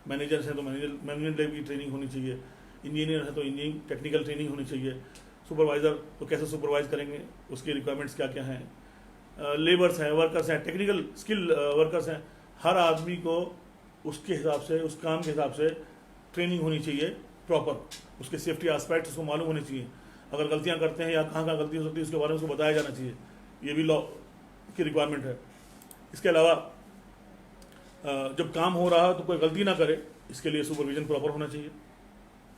B: मैनेजर्स हैं तो मैनेजमेंट लेवल की ट्रेनिंग होनी चाहिए, इंजीनियर है तो इंजीनियरिंग टेक्निकल ट्रेनिंग होनी चाहिए, सुपरवाइज़र तो कैसे सुपरवाइज करेंगे, उसके रिक्वायरमेंट्स क्या क्या हैं, लेबर्स हैं, वर्कर्स हैं, टेक्निकल स्किल वर्कर्स हैं, हर आदमी को उसके हिसाब से, उस काम के हिसाब से ट्रेनिंग होनी चाहिए प्रॉपर, उसके सेफ्टी एस्पेक्ट उसको मालूम होने चाहिए। अगर गलतियां करते हैं या कहाँ कहाँ गलती हो सकती है उसके बारे में उसको बताया जाना चाहिए, ये भी लॉ की रिक्वायरमेंट है। इसके अलावा जब काम हो रहा है तो कोई गलती ना करे, इसके लिए सुपरविजन प्रॉपर होना चाहिए,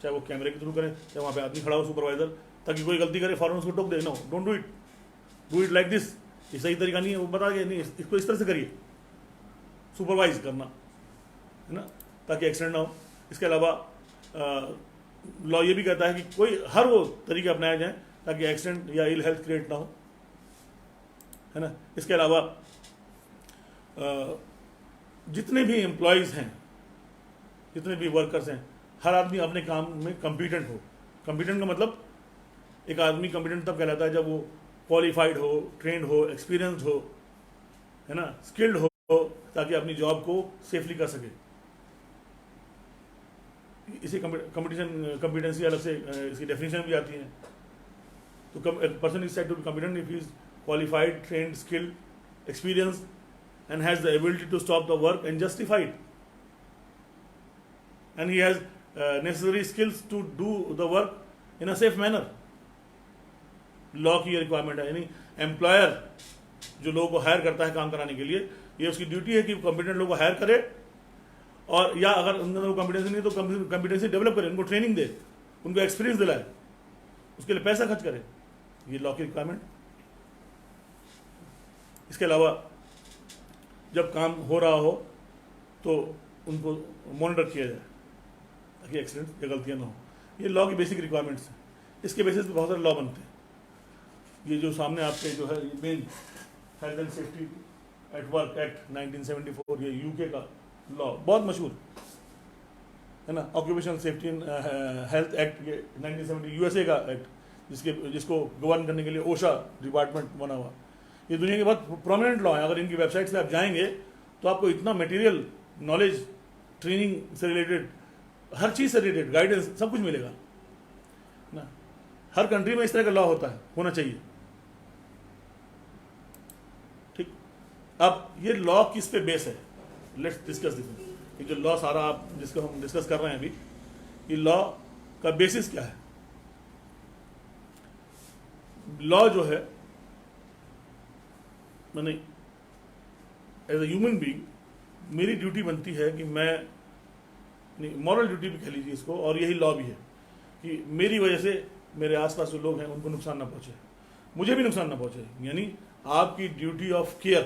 B: चाहे वो कैमरे के थ्रू करें, चाहे वहाँ पे आदमी खड़ा हो सुपरवाइजर, ताकि कोई गलती करे फौरन उसको टोक दे, no don't do it like this, ये सही तरीका नहीं है, वो बता दिया नहीं इसको इस तरह से करिए, सुपरवाइज करना, है ना, ताकि एक्सीडेंट ना हो। इसके अलावा लॉ ये भी कहता है कि कोई हर वो तरीके अपनाए जाएं ताकि एक्सीडेंट या इल हेल्थ क्रिएट ना हो, है ना। इसके अलावा जितने भी एम्प्लॉयज़ हैं, जितने भी वर्कर्स हैं, हर आदमी अपने काम में कॉम्पिटेंट हो। कॉम्पिटेंट का मतलब, एक आदमी कॉम्पिटेंट तब कहलाता है जब वो क्वालिफाइड हो, ट्रेंड हो, एक्सपीरियंस्ड हो, है ना, स्किल्ड हो, ताकि अपनी जॉब को सेफली कर सके। इसे कम्पिटेंसी अलग से इसकी डेफिनेशन भी आती है। तो person is said to be competent if he is qualified, trained, skilled, experience and has the ability to stop the work and justify it, and he has necessary skills to do the work in a safe manner. Law की ये requirement है, यानी employer जो लोगों को higher करता है काम कराने के लिए, ये उसकी ड्यूटी है कि कॉम्पिटेंट लोगों को हायर करे, और या अगर उनके अंदर कॉम्पिटेंसी नहीं तो कॉम्पिटेंसी डेवलप करे, उनको ट्रेनिंग दे, उनको एक्सपीरियंस दिलाए, उसके लिए पैसा खर्च करे। ये लॉ की रिक्वायरमेंट। इसके अलावा जब काम हो रहा हो तो उनको मॉनिटर किया जाए ताकि एक्सीडेंट या गलतियाँ ना हो। ये लॉ की बेसिक रिक्वायरमेंट्स हैं। इसके बेसिस पे बहुत सारे लॉ बनते हैं। ये जो सामने आपके जो है main health and safety at work act 1974, ये यूके का लॉ बहुत मशहूर है ना। Occupational safety and health act, ये 1970 यूएसए का एक्ट, जिसको गवर्न करने के लिए ओशा डिपार्टमेंट बना हुआ। ये दुनिया के बहुत प्रोमिनेंट लॉ है। अगर इनकी वेबसाइट से आप जाएंगे तो आपको इतना मटेरियल, नॉलेज, ट्रेनिंग से रिलेटेड, हर चीज़ से रिलेटेड गाइडेंस सब कुछ मिलेगा ना। हर कंट्री में इस तरह का लॉ होता है, होना चाहिए। ठीक, अब ये लॉ किस पे बेस है, लेट्स डिस्कस दिस। ये जो लॉ सारा आप जिसको हम डिस्कस कर रहे हैं अभी, ये लॉ का बेसिस क्या है। लॉ जो है, मैंने एज ए ह्यूमन बीइंग मेरी ड्यूटी बनती है कि मैं मॉरल ड्यूटी भी कह लीजिए इसको, और यही लॉ भी है कि मेरी वजह से मेरे आसपास जो लोग हैं उनको नुकसान ना पहुंचे, मुझे भी नुकसान ना पहुंचे। यानी आपकी duty of care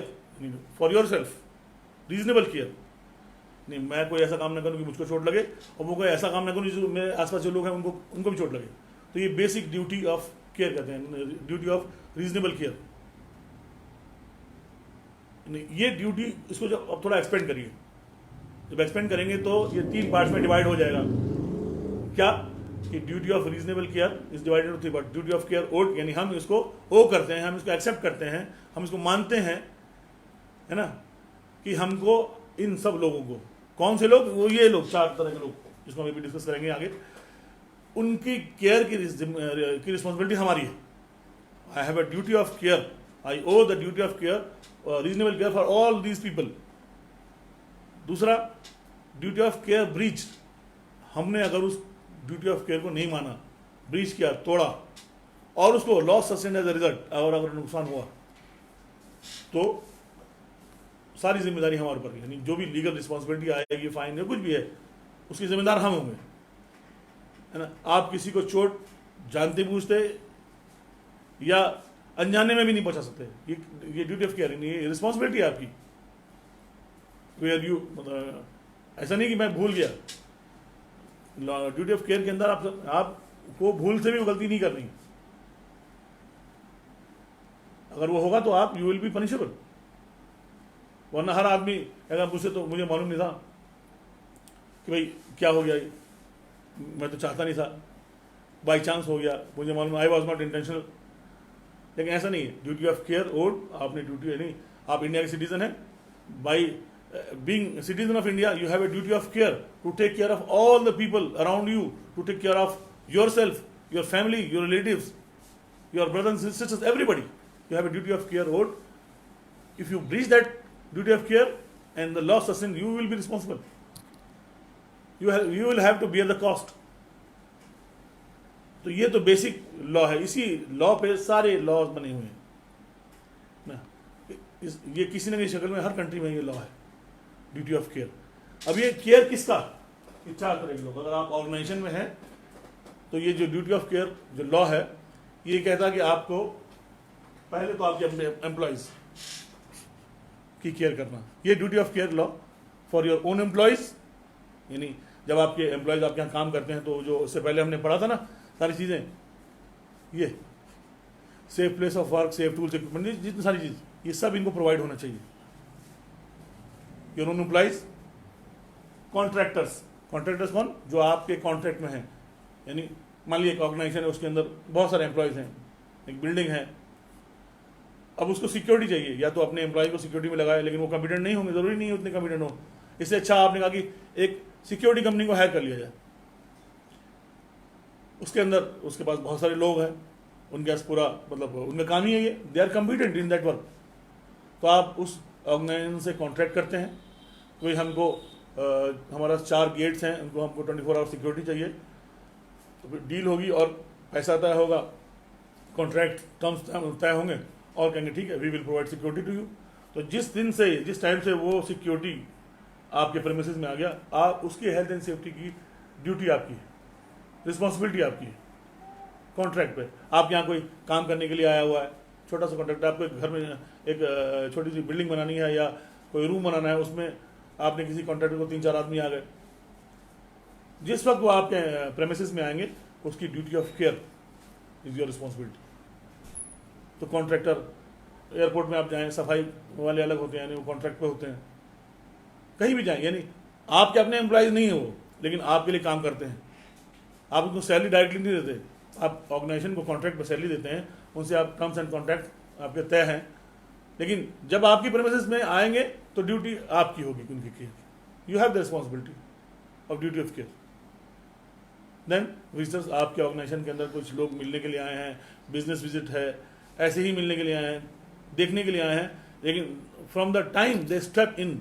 B: for your self, reasonable care. नहीं, मैं कोई ऐसा काम ना करूँ कि मुझको चोट लगे, और वो कोई ऐसा काम ना करूँ जो मेरे आसपास जो लोग हैं उनको भी चोट लगे। तो ये बेसिक ड्यूटी ऑफ केयर कहते हैं, ड्यूटी ऑफ रीजनेबल केयर। ये ड्यूटी, इसको जब अब थोड़ा एक्सपेंड करिए, जब एक्सपेंड करेंगे तो ये 3 पार्ट्स में डिवाइड हो जाएगा। क्या कि duty of reasonable care is divided to 3 part. Duty of care owed, यानी हम इसको ओ करते हैं, हम इसको एक्सेप्ट करते हैं, हम इसको मानते हैं, है ना, कि हमको इन सब लोगों को, कौन से लोग, वो ये लोग 4 तरह के लोग जिसको हम अभी डिस्कस करेंगे आगे, उनकी केयर की रिस्पॉन्सिबिलिटी हमारी है। I have a duty of care, I owe the duty of care, reasonable care for all these people. दूसरा, ड्यूटी ऑफ केयर ब्रीच, हमने अगर उस ड्यूटी ऑफ केयर को नहीं माना, ब्रीच किया, तोड़ा, और उसको loss sustain as a result, और अगर नुकसान हुआ तो सारी जिम्मेदारी हमारे ऊपर है। यानी जो भी लीगल रिस्पॉन्सिबिलिटी आएगी, फाइन या कुछ भी है, उसकी जिम्मेदार हम होंगे, है ना। आप किसी को चोट जानते बूझते या अनजाने में भी नहीं पहुंचा सकते। ये ड्यूटी ऑफ केयर, ये रिस्पॉन्सिबिलिटी है आपकी। वेयर यू, मतलब ऐसा नहीं कि मैं भूल गया। ड्यूटी ऑफ केयर के अंदर आपको भूल से भी वो गलती नहीं करनी। अगर वो होगा तो आप यू विल बी पनिशेबल। वरना हर आदमी अगर मुझसे, तो मुझे मालूम नहीं था कि भाई क्या हो गया, मैं तो चाहता नहीं था, बाई चांस हो गया, मुझे मालूम, आई वॉज नॉट इंटेंशनल। लेकिन ऐसा नहीं है। ड्यूटी ऑफ केयर ओड, आपने ड्यूटी है नहीं, आप इंडिया के सिटीजन हैं, by being citizen of India you have a duty of care to take care of all the people around you, to take care of yourself, your family, your relatives, your brothers and sisters, everybody, you have a duty of care owed. If you breach that duty of care and the law sustained, you will be responsible. You will have to bear the cost. तो ये तो basic law है। इसी law पे सारे laws बने हुए हैं ना। ये किसी न किसी शक्ल में हर कंट्री में ये लॉ है, ड्यूटी ऑफ केयर। अब ये केयर किसका, ये 4 तरह के लोग। अगर आप ऑर्गेनाइजेशन में हैं तो ये जो ड्यूटी ऑफ केयर जो लॉ है, ये कहता है कि आपको पहले तो आपके एम्प्लॉयज की केयर करना। ये duty of care law for your own employees, यानी जब आपके एम्प्लॉयज आपके यहाँ काम करते हैं तो जो उससे पहले हमने पढ़ा था ना सारी चीज़ें, ये safe place of work, safe tools, equipment, जितनी सारी चीज़, ये सब इनको प्रोवाइड होना चाहिए। Your own employees, contractors, contractors कौन, जो आपके कॉन्ट्रैक्ट में हैं। यानी मान लीजिए एक ऑर्गेनाइजेशन है, उसके अंदर बहुत सारे एम्प्लॉयज हैं, एक बिल्डिंग है, अब उसको सिक्योरिटी चाहिए, या तो अपने एम्प्लॉय को सिक्योरिटी में लगाए, लेकिन वो कॉम्पिटेंट नहीं होंगे, ज़रूरी नहीं है उतने कॉम्पिटेंट हो। इससे अच्छा आपने कहा कि एक सिक्योरिटी कंपनी को हायर कर लिया जाए, उसके अंदर उसके पास बहुत सारे लोग हैं, उनके पास पूरा मतलब उनका काम ही है ये, they are competent in that work. तो आप उस ऑर्गेनाइजेशन से कॉन्ट्रैक्ट करते हैं, कोई हमको हमारा 4 गेट्स हैं, उनको हमको 24 आवर सिक्योरिटी चाहिए, तो फिर डील होगी और पैसा तय होगा, कॉन्ट्रैक्ट टर्म्स तय होंगे और कहेंगे ठीक है we will provide security to you. तो जिस दिन से जिस टाइम से वो सिक्योरिटी आपके प्रेमिसेस में आ गया, आप उसकी हेल्थ एंड सेफ्टी की ड्यूटी आपकी है, रिस्पॉन्सिबिलिटी आपकी है। कॉन्ट्रैक्ट पे आप यहाँ कोई काम करने के लिए आया हुआ है, छोटा सा कॉन्ट्रैक्ट, आपको एक घर में एक छोटी सी बिल्डिंग बनानी है या कोई रूम बनाना है, उसमें आपने किसी कॉन्ट्रैक्टर को 3-4 आदमी आ गए, जिस वक्त वो आपके प्रेमिसेस में आएंगे उसकी duty of care is your responsibility. तो कॉन्ट्रैक्टर एयरपोर्ट में आप जाएं, सफाई वाले अलग होते हैं, यानी वो कॉन्ट्रैक्ट पे होते हैं, कहीं भी जाएं, यानी आपके अपने एम्प्लॉयज नहीं है वो, लेकिन आपके लिए काम करते हैं। आप उनको सैलरी डायरेक्टली नहीं देते, आप ऑर्गेनाइजेशन को कॉन्ट्रैक्ट पर सैलरी देते हैं, उनसे आप टर्म्स एंड कॉन्ट्रैक्ट आपके तय हैं, लेकिन जब आपकी प्रेमिसेस में आएंगे तो ड्यूटी आपकी होगी उनकी केयर की। You have the responsibility of duty of care. Then visitors, आपके ऑर्गेनाइजेशन के अंदर कुछ लोग मिलने के लिए आए हैं, बिजनेस विजिट है, ऐसे ही मिलने के लिए आए हैं, देखने के लिए आए हैं, लेकिन from the time they step in,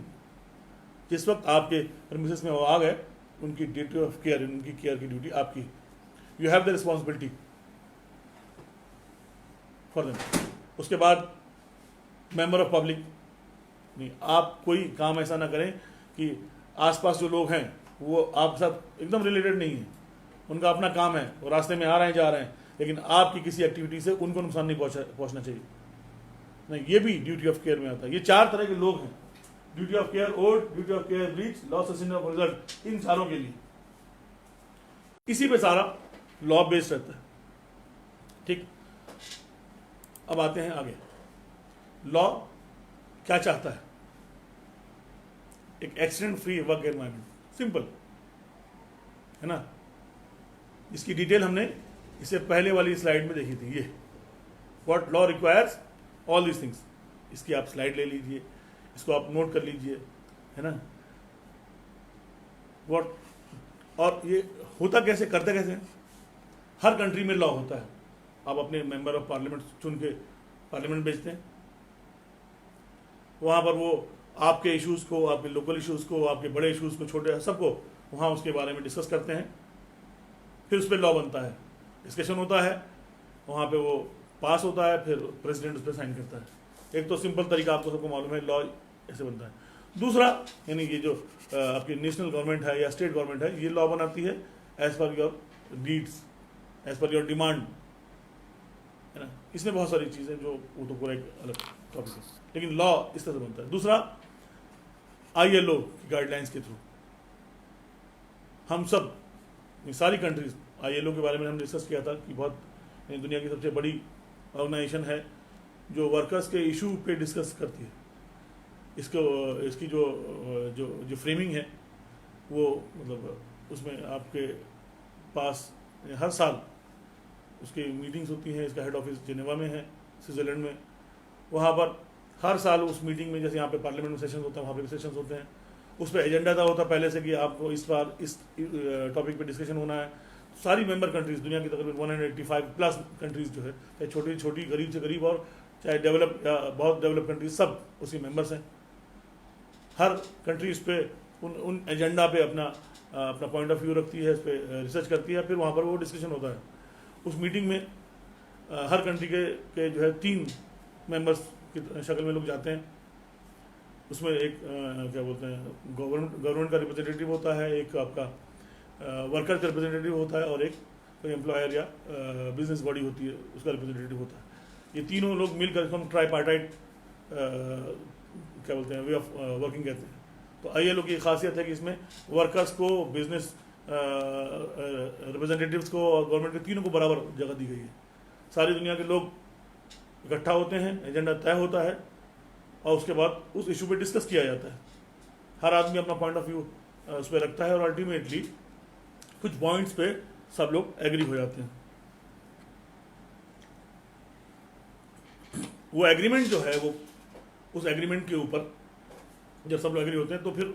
B: जिस वक्त आपके प्रेमिसेस में वो आ गए, उनकी ड्यूटी ऑफ केयर, उनकी केयर की ड्यूटी आपकी। You have the responsibility for them. उसके बाद मेंबर ऑफ पब्लिक, नहीं, आप कोई काम ऐसा ना करें कि आसपास जो लोग हैं वो आपके साथ एकदम रिलेटेड नहीं है, उनका अपना काम है, वो रास्ते में आ रहे हैं जा रहे हैं, लेकिन आपकी किसी एक्टिविटी से उनको नुकसान नहीं पहुंचना चाहिए। नहीं, ये भी ड्यूटी ऑफ केयर में आता है। ये 4 तरह के लोग हैं, duty of care owed, duty of care breach, loss of result, इन चारों के लिए इसी पे सारा लॉ बेस्ड रहता है। ठीक, अब आते हैं आगे, लॉ क्या चाहता है? एक accident free work environment, simple है ना। इसकी डिटेल हमने इससे पहले वाली स्लाइड में देखी थी। ये what law requires all these things, इसकी आप स्लाइड ले लीजिए, इसको आप नोट कर लीजिए, है ना। व्हाट, और ये होता कैसे, करता कैसे? हर कंट्री में लॉ होता है, आप अपने मेंबर ऑफ पार्लियामेंट चुन के पार्लियामेंट भेजते हैं, वहाँ पर वो आपके इश्यूज़ को, आपके लोकल इश्यूज़ को, आपके बड़े इश्यूज़ को, छोटे सबको वहाँ उसके बारे में डिस्कस करते हैं, फिर उस पर लॉ बनता है, डिस्कशन होता है, वहाँ पे वो पास होता है, फिर प्रेसिडेंट उस पर साइन करता है। एक तो सिंपल तरीका आपको सबको मालूम है, लॉ ऐसे बनता है। दूसरा, यानी ये जो आपकी नेशनल गवर्नमेंट है या स्टेट गवर्नमेंट है, ये लॉ बनाती है as per your needs, as per your demand, है ना। इसमें बहुत सारी चीज़ें जो वो तो पूरा एक अलग टॉपिक है, लेकिन लॉ इस तरह से बनता है। दूसरा, ILO की गाइडलाइंस के थ्रू हम सब, ये सारी कंट्रीज, ILO के बारे में हमने डिस्कस किया था कि बहुत दुनिया की सबसे बड़ी ऑर्गेनाइजेशन है जो वर्कर्स के इशू पे डिस्कस करती है। इसकी जो जो जो फ्रेमिंग है वो मतलब उसमें आपके पास हर साल उसकी मीटिंग्स होती हैं। इसका हेड ऑफिस जिनेवा में है, स्विट्ज़रलैंड में। वहाँ पर हर साल उस मीटिंग में, जैसे यहाँ पे पार्लियामेंट में सेशंस होता है, वहाँ पे भी सेशंस होते हैं, उस पर एजेंडा था होता पहले से कि आपको इस बार इस टॉपिक पे डिस्कशन होना है। सारी मेंबर कंट्रीज, दुनिया की तकरीबन 185 प्लस कंट्रीज जो है, चाहे छोटी छोटी गरीब से गरीब और चाहे डेवलप या बहुत डेवलप कंट्रीज, सब उसके मेंबर्स हैं। हर कंट्री इस पे उन एजेंडा पे अपना पॉइंट ऑफ व्यू रखती है, इस पर रिसर्च करती है, फिर वहाँ पर वो डिस्कशन होता है। उस मीटिंग में हर कंट्री के जो है 3 मेंबर्स की शक्ल में लोग जाते हैं। उसमें एक क्या बोलते हैं, गवर्नमेंट का रिप्रेजेंटेटिव होता है, एक आपका वर्कर का रिप्रेजेंटेटिव होता है, और एक कोई एम्प्लॉयर या बिजनेस बॉडी होती है उसका रिप्रेजेंटेटिव होता है। ये तीनों लोग मिलकर हम ट्राईपार्टाइट क्या बोलते हैं, वे ऑफ वर्किंग कहते हैं। तो ILO की खासियत है कि इसमें वर्कर्स को, बिजनेस रिप्रेजेंटेटिव्स को और गवर्नमेंट के तीनों को बराबर जगह दी गई है। सारी दुनिया के लोग इकट्ठा होते हैं, एजेंडा तय होता है और उसके बाद उस इशू पे डिस्कस किया जाता है। हर आदमी अपना पॉइंट ऑफ व्यू उस पर रखता है और अल्टीमेटली कुछ पॉइंट्स पे सब लोग एग्री हो जाते हैं। वो एग्रीमेंट जो है वो उस एग्रीमेंट के ऊपर जब सब लोग एग्री होते हैं तो फिर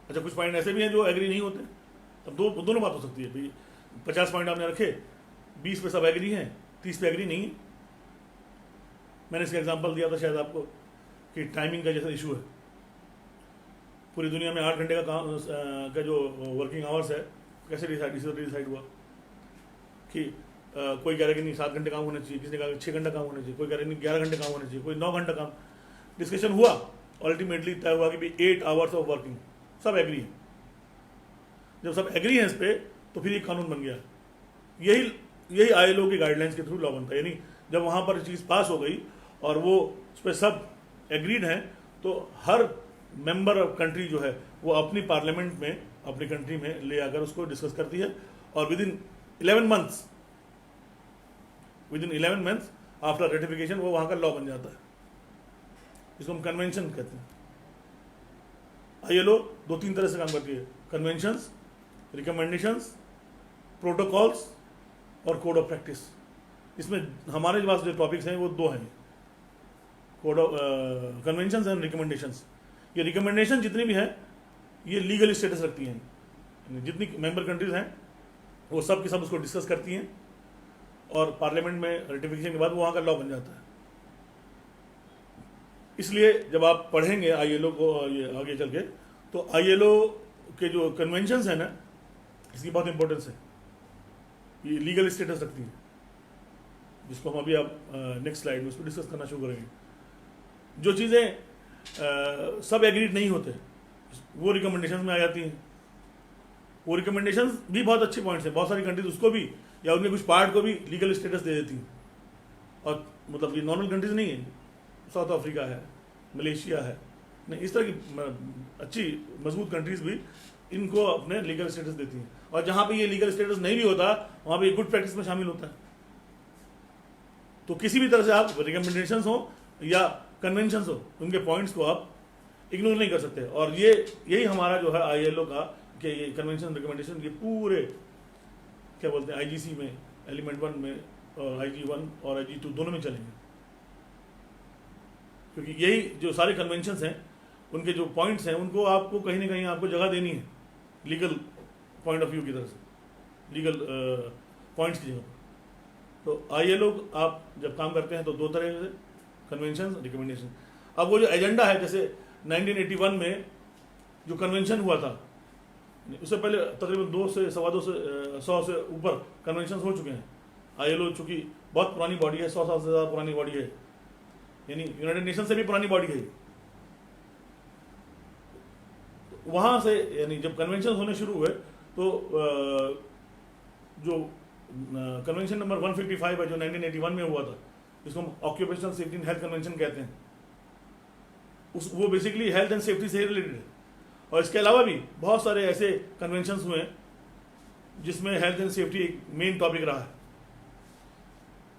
B: अच्छा कुछ पॉइंट ऐसे भी हैं जो एग्री नहीं होते, अब दोनों बात हो सकती है भाई 50 पॉइंट आपने रखे, 20 पे सब एग्री हैं, 30 पे एग्री नहीं है। मैंने इसका एग्जांपल दिया था शायद आपको कि टाइमिंग का जैसा इशू है, पूरी दुनिया में 8 घंटे का काम का जो वर्किंग आवर्स है कैसे डिसाइड हुआ कि कोई कह रहा है कि नहीं 7 घंटे काम होने चाहिए, किसी ने कहा 6 घंटा काम होने चाहिए, कोई कह रहा है नहीं 11 घंटे काम होने चाहिए, कोई 9 घंटा काम। डिस्कशन हुआ, अल्टीमेटली तय हुआ कि भाई 8 आवर्स ऑफ वर्किंग, सब एग्री हैं। जब सब एग्री हैं इस पे तो फिर ये कानून बन गया। यही ILO की गाइडलाइंस के थ्रू लॉ बनता है, यानी जब वहाँ पर चीज़ पास हो गई और वो उस पर सब एग्रीड हैं तो हर मेंबर ऑफ कंट्री जो है वो अपनी पार्लियामेंट में अपनी कंट्री में ले आकर उसको डिस्कस करती है और with in 11 months after ratification वो वहाँ का लॉ बन जाता है। इसको हम कन्वेंशन कहते हैं। ILO 2-3 तरह से काम करती है, कन्वेंशंस, रिकमेंडेशंस, प्रोटोकॉल्स और कोड ऑफ प्रैक्टिस। इसमें हमारे पास जो टॉपिक्स हैं वो 2 हैं, code of conventions and recommendations. ये रिकमेंडेशन जितनी भी हैं ये लीगल स्टेटस रखती हैं, जितनी मेंबर कंट्रीज हैं वो सब के सब उसको डिस्कस करती हैं और पार्लियामेंट में रेटिफिकेशन के बाद वो वहाँ का लॉ बन जाता है। इसलिए जब आप पढ़ेंगे ILO को ये आगे चल के तो ILO के जो कन्वेंशंस हैं ना इसकी बहुत इंपॉर्टेंस है, ये लीगल स्टेटस रखती है, जिसको हम अभी आप नेक्स्ट स्लाइड में उसको डिस्कस करना शुरू करेंगे। जो चीज़ें सब एग्रीड नहीं होते वो रिकमेंडेशंस में आ जाती हैं। वो रिकमेंडेशंस भी बहुत अच्छे पॉइंट्स हैं, बहुत सारी कंट्रीज उसको भी या उनके कुछ पार्ट को भी लीगल स्टेटस दे देती हैं। और मतलब ये नॉर्मल कंट्रीज नहीं है, साउथ अफ्रीका है, मलेशिया है, नहीं इस तरह की अच्छी मजबूत कंट्रीज भी इनको अपने लीगल स्टेटस देती हैं। और जहाँ पे ये लीगल स्टेटस नहीं भी होता वहाँ पे गुड प्रैक्टिस में शामिल होता है। तो किसी भी तरह से आप रिकमेंडेशंस हो या कन्वेंशंस हो उनके पॉइंट्स को आप इग्नोर नहीं कर सकते। और यही हमारा जो है ILO का कि ये कन्वेंशन रिकमेंडेशन ये पूरे क्या बोलते हैं IGC में एलिमेंट 1 में और IG1 और IG2 दोनों में चलेंगे, क्योंकि यही जो सारे कन्वेंशंस हैं उनके जो पॉइंट्स हैं उनको आपको कहीं ना कहीं आपको जगह देनी है लीगल पॉइंट ऑफ व्यू की तरफ से, लीगल पॉइंट्स की जगह पर। तो ILO आप जब काम करते हैं तो 2 तरह से कन्वेंशन रिकमेंडेशन। अब वो जो एजेंडा है, जैसे 1981 में जो कन्वेंशन हुआ था उससे पहले तकरीबन 2 से 2.25 से 100 से ऊपर कन्वेंशन हो चुके हैं। ILO चूंकि बहुत पुरानी बॉडी है, 100 साल से ज़्यादा पुरानी बॉडी है, यानी यूनाइटेड नेशन से भी पुरानी बॉडी है। वहाँ से यानी जब कन्वेंशन होने शुरू हुए तो जो कन्वेंशन नंबर 155 है जो 1981 में हुआ था, जिसको हम occupational safety and health convention कहते हैं, वो बेसिकली हेल्थ एंड सेफ्टी से रिलेटेड है। और इसके अलावा भी बहुत सारे ऐसे कन्वेंशंस हुए हैं जिसमें हेल्थ एंड सेफ्टी एक मेन टॉपिक रहा है।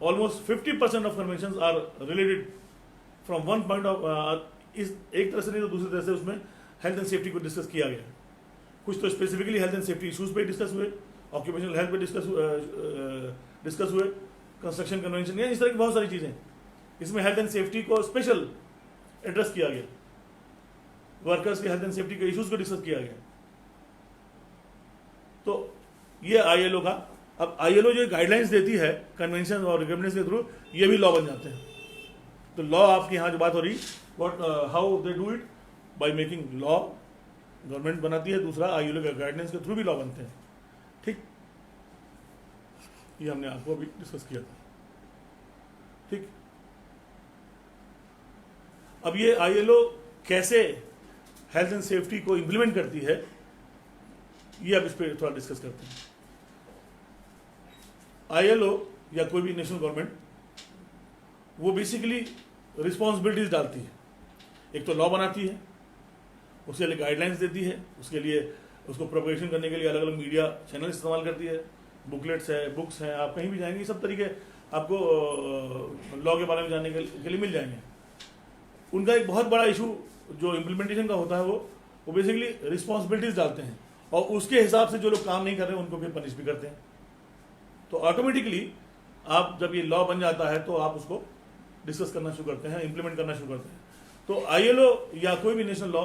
B: Almost 50% of conventions are related from one point of इस एक तरह से नहीं तो दूसरी तरह से उसमें हेल्थ एंड सेफ्टी को डिस्कस किया गया। कुछ तो specifically health and safety issues पे डिस्कस हुए, ऑक्यूपेशनल हेल्थ पे डिस्कस हुए, कंस्ट्रक्शन कन्वेंशन या इस तरह की बहुत सारी चीज़ें। इसमें हेल्थ एंड सेफ्टी को स्पेशल एड्रेस किया गया, वर्कर्स के हेल्थ एंड सेफ्टी के इश्यूज को डिस्कस किया गया। तो ये ILO का, अब ILO जो गाइडलाइंस देती है कन्वेंशन और रिकमेंडेशन के थ्रू, ये भी लॉ बन जाते हैं। तो लॉ आपकी यहाँ जो बात हो रही, what how they do it by making law, government बनाती है। दूसरा ILO के गाइडलाइंस के थ्रू भी लॉ बनते हैं। ठीक, ये हमने आपको अभी डिस्कस किया था। ठीक, अब ये ILO कैसे हेल्थ एंड सेफ्टी को इम्प्लीमेंट करती है, ये अब इस पर थोड़ा डिस्कस करते हैं। ILO या कोई भी नेशनल गवर्नमेंट वो बेसिकली रिस्पॉन्सिबिलिटीज डालती है। एक तो लॉ बनाती है, उसके लिए गाइडलाइंस देती है, उसके लिए उसको प्रोपगेशन करने के लिए अलग अलग मीडिया चैनल इस्तेमाल करती है, बुकलेट्स है, बुक्स हैं, आप कहीं भी जाएंगे सब तरीके आपको लॉ के बारे में जानने के लिए मिल जाएंगे। उनका एक बहुत बड़ा इशू जो इम्प्लीमेंटेशन का होता है वो बेसिकली रिस्पॉन्सिबिलिटीज डालते हैं और उसके हिसाब से जो लोग काम नहीं कर रहे हैं उनको फिर पनिश भी करते हैं। तो ऑटोमेटिकली आप जब ये लॉ बन जाता है तो आप उसको डिस्कस करना शुरू करते हैं, इम्प्लीमेंट करना शुरू करते हैं। तो ILO या कोई भी नेशनल लॉ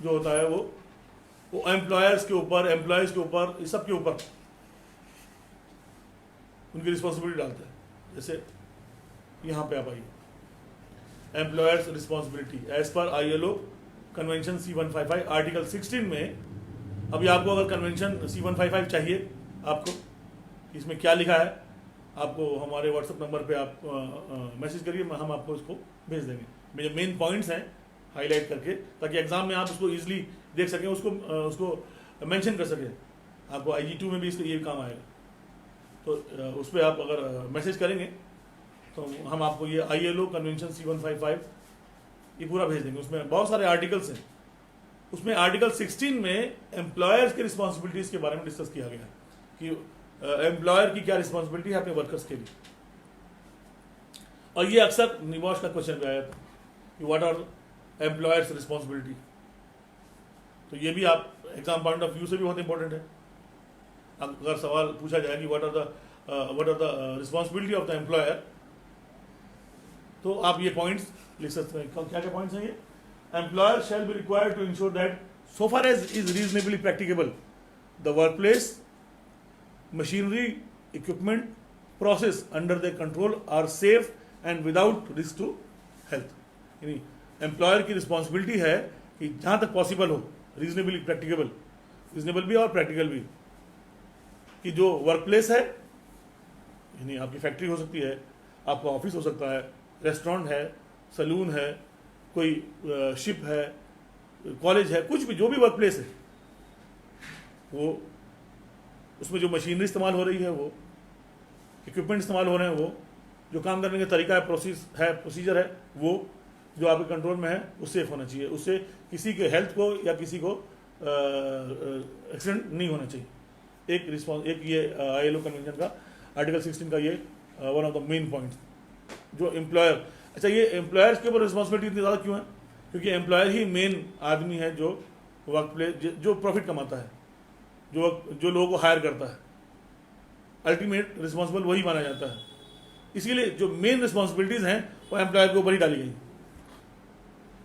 B: जो होता है वो एम्प्लॉयर्स के ऊपर, एम्प्लॉयज के ऊपर, इस सब के ऊपर उनकी रिस्पॉन्सिबिलिटी डालता है। जैसे यहाँ पे आप आइए, employers responsibility as per ILO convention C155 article 16 में। अभी आपको अगर कन्वेंशन C155 चाहिए, आपको इसमें क्या लिखा है, आपको हमारे व्हाट्सएप नंबर पे आप मैसेज करिए, हम आपको उसको भेज देंगे। मेरे मेन पॉइंट्स हैं हाईलाइट करके, ताकि एग्जाम में आप उसको इजीली देख सकें, उसको मेंशन कर सकें। आपको IG2 में भी इसका ये काम आएगा। तो उस पर आप अगर मैसेज करेंगे तो हम आपको ये ILO कन्वेंशन C155 ये पूरा भेज देंगे। उसमें बहुत सारे आर्टिकल्स हैं। उसमें आर्टिकल 16 में एम्प्लॉयर्स की रिस्पॉन्सिबिलिटीज़ के बारे में डिस्कस किया गया है कि एम्प्लॉयर की क्या रिस्पॉन्सिबिलिटी है अपने वर्कर्स के लिए। और ये अक्सर निवास का क्वेश्चन भी आया था कि व्हाट आर एम्प्लॉयर्स रिस्पॉन्सिबिलिटी। तो ये भी आप एग्जाम पॉइंट ऑफ व्यू से भी बहुत इंपॉर्टेंट है। अगर सवाल पूछा जाए कि what are the responsibility of the employer, तो आप ये पॉइंट्स लिख सकते हैं। क्या क्या पॉइंट्स हैं ये? Employer shall be required to ensure that so far as is reasonably practicable the work place machinery equipment process under the control are safe and without risk to health. यानी employer की responsibility है कि जहाँ तक possible हो, reasonably practicable, reasonable भी और practical भी, कि जो वर्क प्लेस है, यानी आपकी फैक्ट्री हो सकती है, आपका ऑफिस हो सकता है, रेस्टोरेंट है, सलून है, कोई शिप है, कॉलेज है, कुछ भी जो भी वर्क प्लेस है, वो उसमें जो मशीनरी इस्तेमाल हो रही है, वो इक्विपमेंट इस्तेमाल हो रहे हैं, वो जो काम करने का तरीका है, प्रोसीजर है, वो जो आपके कंट्रोल में है, वो सेफ होना चाहिए। उससे किसी के हेल्थ को या किसी को एक्सीडेंट नहीं होना चाहिए। एक ये ILO कन्वेंशन का आर्टिकल 16 का ये one of the main points जो एम्प्लॉयर। अच्छा, ये एम्प्लॉयर्स के ऊपर रिस्पॉन्सिबिलिटी इतनी ज़्यादा क्यों है? क्योंकि एम्प्लॉयर ही मेन आदमी है जो वर्क प्लेस, जो प्रॉफिट कमाता है, जो लोगों को हायर करता है, अल्टीमेट रिस्पॉन्सिबल वही माना जाता है। इसीलिए जो मेन रिस्पॉन्सिबिलिटीज़ हैं वो एम्प्लॉयर के ऊपर ही डाली गई।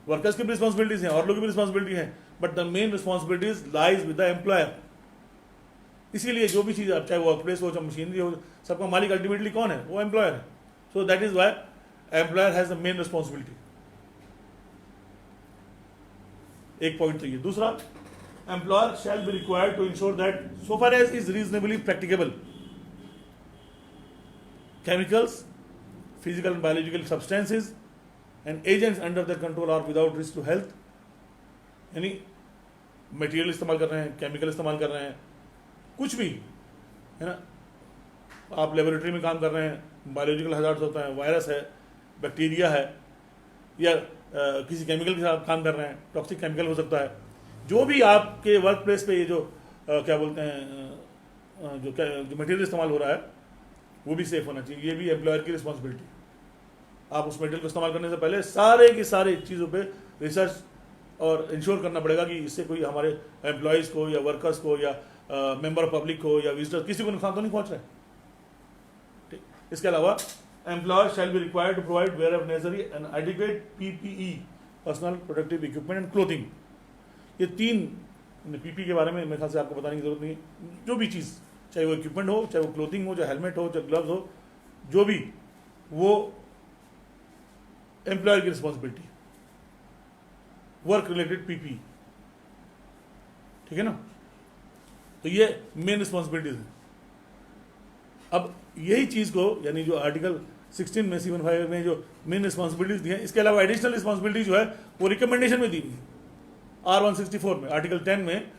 B: वर्कर्स की भी रिस्पॉन्सिबिलिटीज़ हैं और लोगों की भी रिस्पॉन्सिबिलिटी है, but the main responsibilities lies with the employer. इसीलिए जो भी चीज़, चाहे वर्क प्लेस हो, चाहे मशीनरी हो, सबका मालिक अल्टीमेटली कौन है? वो एम्प्लॉयर है। So that is why employer has the main responsibility. एक पॉइंट तो ये। दूसरा, employer shall be required to ensure that so far as is reasonably practicable chemicals, physical and biological substances and agents under their control are without risk to health। यानी material इस्तेमाल कर रहे हैं, chemical इस्तेमाल कर रहे हैं, कुछ भी है ना, आप लेबोरेटरी में काम कर रहे हैं, बायोलॉजिकल हजार्ड्स होता है, वायरस है, बैक्टीरिया है, या किसी केमिकल के साथ काम कर रहे हैं, टॉक्सिक केमिकल हो सकता है। जो भी आपके वर्क प्लेस पे ये जो क्या बोलते हैं, जो मटेरियल इस्तेमाल हो रहा है, वो भी सेफ होना चाहिए। ये भी एम्प्लॉयर की रिस्पॉन्सिबिलिटी। आप उस मटेरियल को इस्तेमाल करने से पहले सारे की सारी चीज़ों पे रिसर्च और इंश्योर करना पड़ेगा कि इससे कोई हमारे एम्प्लॉयज़ को या वर्कर्स को या मेंबर ऑफ पब्लिक को या विजिटर्स, किसी को नुकसान तो नहीं पहुंच रहा है। ठीक, इसके अलावा employer shall be required to provide wherever necessary and adequate PPE, personal protective equipment and clothing. ये तीन PP के बारे में मेरे ख्याल से आपको बताने की जरूरत नहीं है। जो भी चीज़, चाहे वो इक्विपमेंट हो, चाहे वो क्लोथिंग हो, चाहे हेलमेट हो, चाहे ग्लव्स हो, जो भी, वो एम्प्लॉयर की रिस्पॉन्सिबिलिटी, वर्क रिलेटेड PP, ठीक है ना। तो ये मेन रिस्पॉन्सिबिलिटीज है। अब यही चीज़ को, यानी जो आर्टिकल 16 में C15 में जो मेन रिस्पॉन्सिबिलिटीज दी हैं, इसके अलावा एडिशनल रिस्पॉन्सिबिलिटी जो है वो रिकमेंडेशन में दी हुई है R164 में, आर्टिकल 10 में।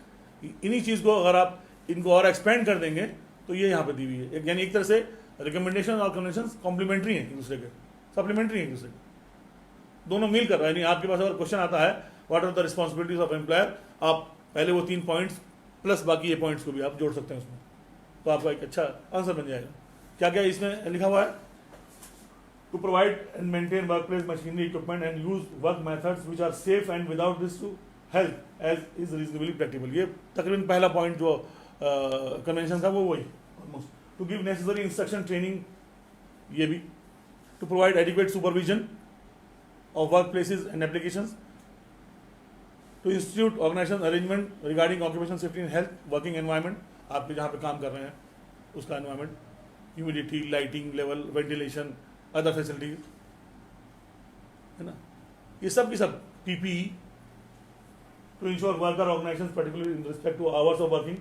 B: इन्हीं चीज़ को अगर आप इनको और एक्सपेंड कर देंगे तो ये यहाँ पे दी हुई है। यानी एक तरह से रिकमेंडेशन और कन्वेंशन कॉम्प्लीमेंट्री हैं एक दूसरे के, सप्लीमेंट्री हैं एक दूसरे के, दोनों मिलकर। यानी आपके पास अगर क्वेश्चन आता है what are the responsibilities of employer, आप पहले वो 3 पॉइंट्स प्लस बाकी ये पॉइंट्स को भी आप जोड़ सकते हैं उसमें, तो आपका एक अच्छा आंसर बन जाएगा। क्या क्या इसमें लिखा हुआ है? To provide and maintain work place machinery equipment and use work methods which are safe and without risk to health as is reasonably practical. ये तकरीबन पहला पॉइंट जो कन्वेंशन था वो वही almost. To give necessary instruction training, ये भी to provide adequate supervision of workplaces and applications, to institute organizational arrangement regarding occupational safety and health, working environment, आप जहाँ पे काम कर रहे हैं उसका environment, humidity, lighting level, ventilation, other facilities, है ना, ये सब की सब PPE, to ensure worker organizations particularly in respect to hours of working,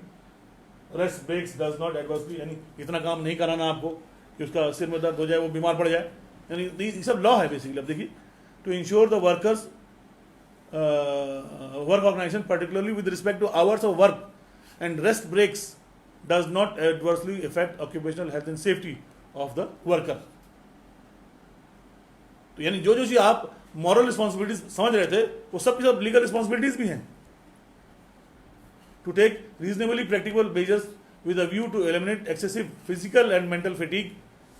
B: rest breaks does not adversely, यानी इतना काम नहीं कराना आपको कि उसका सिर में दर्द हो जाए, वो बीमार पड़ जाए, यानी ये सब लॉ है बेसिकली. अब देखिए, to ensure the workers work organization particularly with respect to hours of work and rest breaks does not adversely affect occupational health and safety of the worker. तो यानी जो जो चीज आप मॉरल रिस्पॉन्सिबिलिटीज समझ रहे थे वो सब की सब लीगल रिस्पॉन्सिबिलिटीज भी हैं. To take reasonably practical measures with a view to eliminate excessive physical and mental fatigue.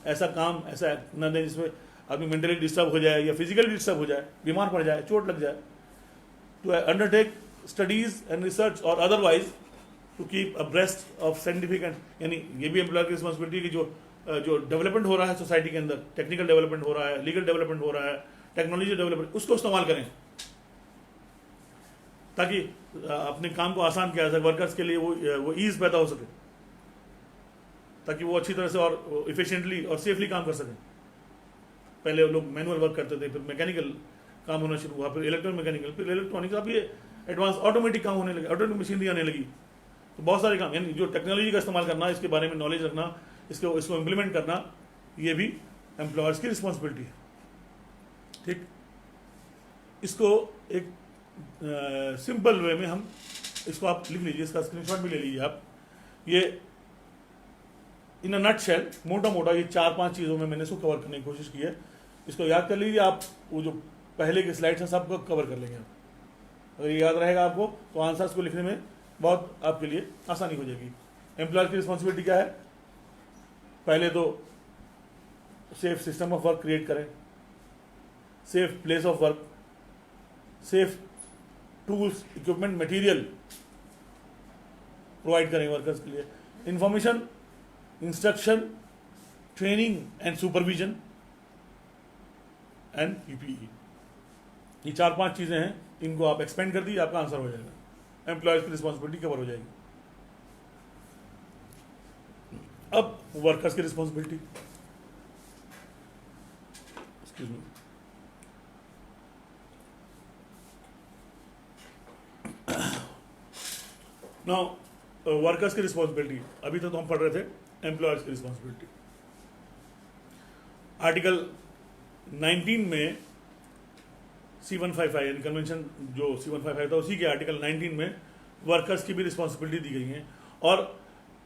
B: ऐसा काम ऐसा न दें जिसमें आदमी मेंटली डिस्टर्ब हो जाए या फिजिकली डिस्टर्ब हो जाए, बीमार पड़ जाए, चोट लग जाए. To undertake studies and research और otherwise to keep abreast of scientific and, यानी ये भी एम्प्लॉयर की रिस्पॉन्सिबिलिटी की जो डेवलपमेंट हो रहा है सोसाइटी के अंदर, टेक्निकल डेवलपमेंट हो रहा है, लीगल डेवलपमेंट हो रहा है, टेक्नोलॉजी डेवलपमेंट, उसको इस्तेमाल करें ताकि अपने काम को आसान किया जा सके, वर्कर्स के लिए वो ईज पैदा हो सके, ताकि वो अच्छी तरह से और इफिशिएंटली और सेफली काम कर सकें. पहले लोग मैनुअल वर्क करते थे, फिर मैकेनिकल काम होना शुरू हुआ, फिर इलेक्ट्रोमैकेनिकल, फिर इलेक्ट्रॉनिक्स, अब ये एडवांस ऑटोमेटिक काम होने लगे, ऑटोमेटिक मशीनरी आने लगी. तो बहुत सारे काम, यानी जो टेक्नोलॉजी का इस्तेमाल करना, इसके बारे में नॉलेज रखना, इसको इम्प्लीमेंट करना, ये भी एम्प्लॉयर्स की रिस्पॉन्सिबिलिटी है. ठीक, इसको एक सिंपल वे में हम इसको आप लिख लीजिए, इसका स्क्रीनशॉट भी ले लीजिए आप. ये इन अ नट शेल, मोटा मोटा ये 4-5 चीज़ों में मैंने इसको कवर करने की कोशिश की है. इसको याद कर लीजिए आप, वो जो पहले के स्लाइड्स हैं सबको कवर कर लेंगे आप. अगर ये याद रहेगा आपको तो आंसर्स को लिखने में बहुत आपके लिए आसानी हो जाएगी. एम्प्लॉयर की रिस्पॉन्सिबिलिटी क्या है? पहले तो safe system of work create करें, safe place of work, safe tools, equipment, material provide करें वर्कर्स के लिए, information, instruction, training and supervision and PPE. ये 4-5 चीजें हैं, इनको आप एक्सपेंड कर दीजिए, आपका आंसर हो जाएगा. एम्प्लॉयज की रिस्पॉन्सिबिलिटी कवर हो जाएगी. अब वर्कर्स की responsibility, excuse me, now workers की रिस्पॉन्सिबिलिटी. अभी तक तो हम पढ़ रहे थे एम्प्लॉयर्स की रिस्पॉन्सिबिलिटी. आर्टिकल 19 में C155 यानी कन्वेंशन जो C155 था उसी के आर्टिकल 19 में वर्कर्स की भी रिस्पॉन्सिबिलिटी दी गई है और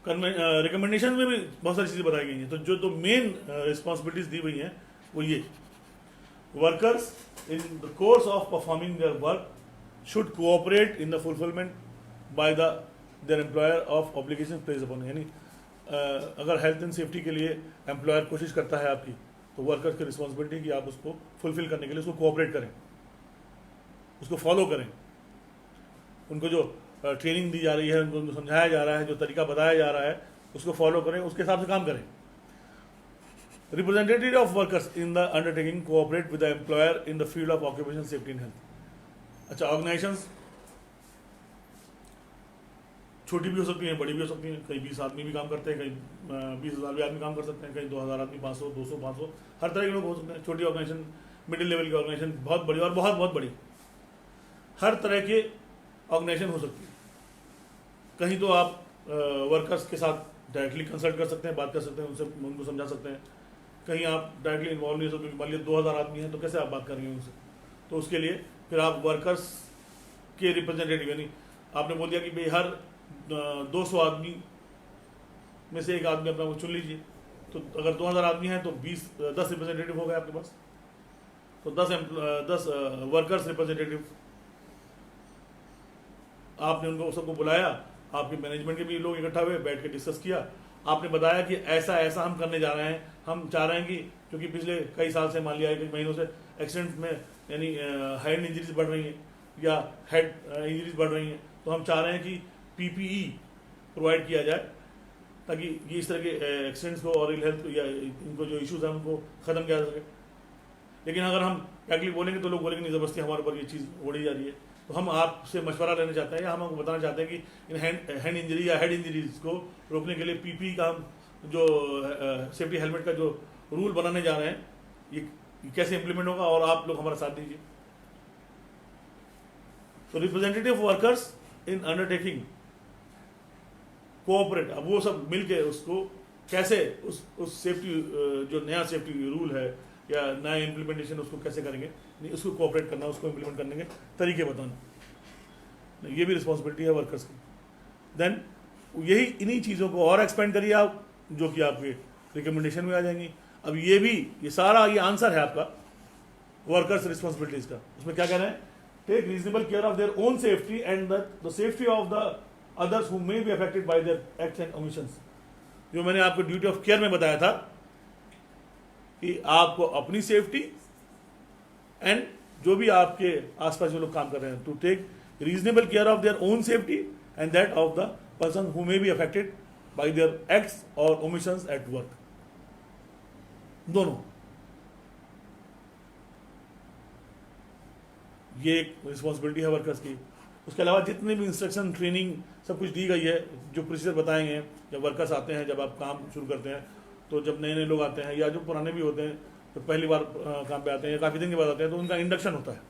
B: रिकमेंडेशन में भी बहुत सारी चीज़ें बताई गई हैं. तो जो मेन रिस्पॉन्सिबिलिटीज दी हुई हैं वो ये: workers in the course of performing their work should cooperate in the fulfilment bye there employer of obligation place upon. यानी अगर हेल्थ एंड सेफ्टी के लिए एम्प्लॉयर कोशिश करता है आपकी, तो वर्कर्स की रिस्पॉन्सिबिलिटी कि आप उसको फुलफिल करने के लिए उसको कोऑपरेट करें, उसको फॉलो करें, उनको जो ट्रेनिंग दी जा रही है, उनको समझाया जा रहा है, जो तरीका बताया जा रहा है उसको फॉलो करें, उसके हिसाब से काम करें. Representative of workers in the undertaking cooperate with the employer in the field of occupational safety and health. अच्छा, ऑर्गेनाइजेशंस छोटी भी हो सकती हैं, बड़ी भी हो सकती हैं. कहीं 20 आदमी भी काम करते हैं, कहीं 20,000 भी आदमी काम कर सकते हैं, कहीं 2,000 आदमी, 500, 200, 500, हर तरह के लोग हो सकते हैं. छोटी ऑर्गेनाइजेशन, मिडिल लेवल की ऑर्गेनाइजेशन, बहुत बड़ी और बहुत बहुत बड़ी, हर तरह के ऑर्गेनाइजेशन हो सकती है. कहीं तो आप वर्कर्स के साथ डायरेक्टली कंसल्ट कर सकते हैं, बात कर सकते हैं उनसे, उनको समझा सकते हैं. कहीं आप डायरेक्टली इन्वॉल्व नहीं हो सकते, मान लीजिए 2,000 आदमी हैं तो कैसे आप बात कर रहे हैं उनसे. तो उसके लिए फिर आप वर्कर्स के रिप्रेजेंटेटिव, यानी आपने बोल दिया कि भाई हर 200 आदमी में से एक आदमी अपना वो चुन लीजिए. तो अगर 2,000 आदमी हैं तो 10 रिप्रेजेंटेटिव हो गए आपके पास. तो 10 वर्कर्स रिप्रेजेंटेटिव आपने उनको सबको बुलाया, आपके मैनेजमेंट के भी लोग इकट्ठा हुए, बैठ के डिस्कस किया. आपने बताया कि ऐसा ऐसा हम करने जा रहे हैं, हम चाह रहे हैं कि क्योंकि पिछले कई साल से, मान लिया कई महीनों से एक्सीडेंट में यानी हेड इंजरीज बढ़ रही हैं या हेड इंजरीज बढ़ रही हैं, तो हम चाह रहे हैं कि पीपीई प्रोवाइड किया जाए ताकि ये इस तरह के एक्सीडेंट्स को और इल हेल्थ या इनको जो इश्यूज हैं उनको ख़त्म किया जा सके. लेकिन अगर हम डायरेक्टली बोलेंगे तो लोग बोलेंगे नहीं, ज़बरदस्ती हमारे ऊपर ये चीज़ ओढ़ी जा रही है। तो हम आपसे मशवरा लेना चाहते हैं या हम आपको बताना चाहते हैं कि इन हैंड इंजरी या हेड इंजरीज को रोकने के लिए पीपी का हम जो सेफ्टी हेलमेट का जो रूल बनाने जा रहे हैं, ये कैसे इंप्लीमेंट होगा, और आप लोग हमारा साथ दीजिए। तो representative workers in undertaking cooperate, अब वो सब मिलके उसको कैसे उस सेफ्टी जो नया सेफ्टी रूल है या नया इम्प्लीमेंटेशन उसको कैसे करेंगे, नहीं उसको कोऑपरेट करना, उसको इम्प्लीमेंट करने के तरीके बताना, ये भी रिस्पॉन्सिबिलिटी है वर्कर्स की। देन यही इन्हीं चीज़ों को और एक्सपेंड करिए आप, जो कि आपके रिकमेंडेशन में आ जाएंगी। अब ये सारा ये आंसर है आपका वर्कर्स रिस्पॉन्सिबिलिटीज का। उसमें क्या कह रहे हैं, take reasonable care of their own safety and the safety of the others who may be affected by their acts and omissions. जो मैंने आपको ड्यूटी ऑफ केयर में बताया था कि आपको अपनी सेफ्टी एंड जो भी आपके आसपास जो लोग काम कर रहे हैं, to take reasonable care of their own safety and that of the person who may be affected by their acts और ओमिशंस एट वर्क, दोनों। ये एक रिस्पॉन्सिबिलिटी है वर्कर्स की। उसके अलावा जितनी भी इंस्ट्रक्शन, ट्रेनिंग, सब कुछ दी गई है, जो प्रोसीजर बताएंगे जब वर्कर्स आते हैं, जब आप काम शुरू करते हैं, तो जब नए नए लोग आते हैं या जो पुराने भी होते हैं, तो पहली बार काम पे आते हैं या काफ़ी दिन के बाद आते हैं, तो उनका इंडक्शन होता है।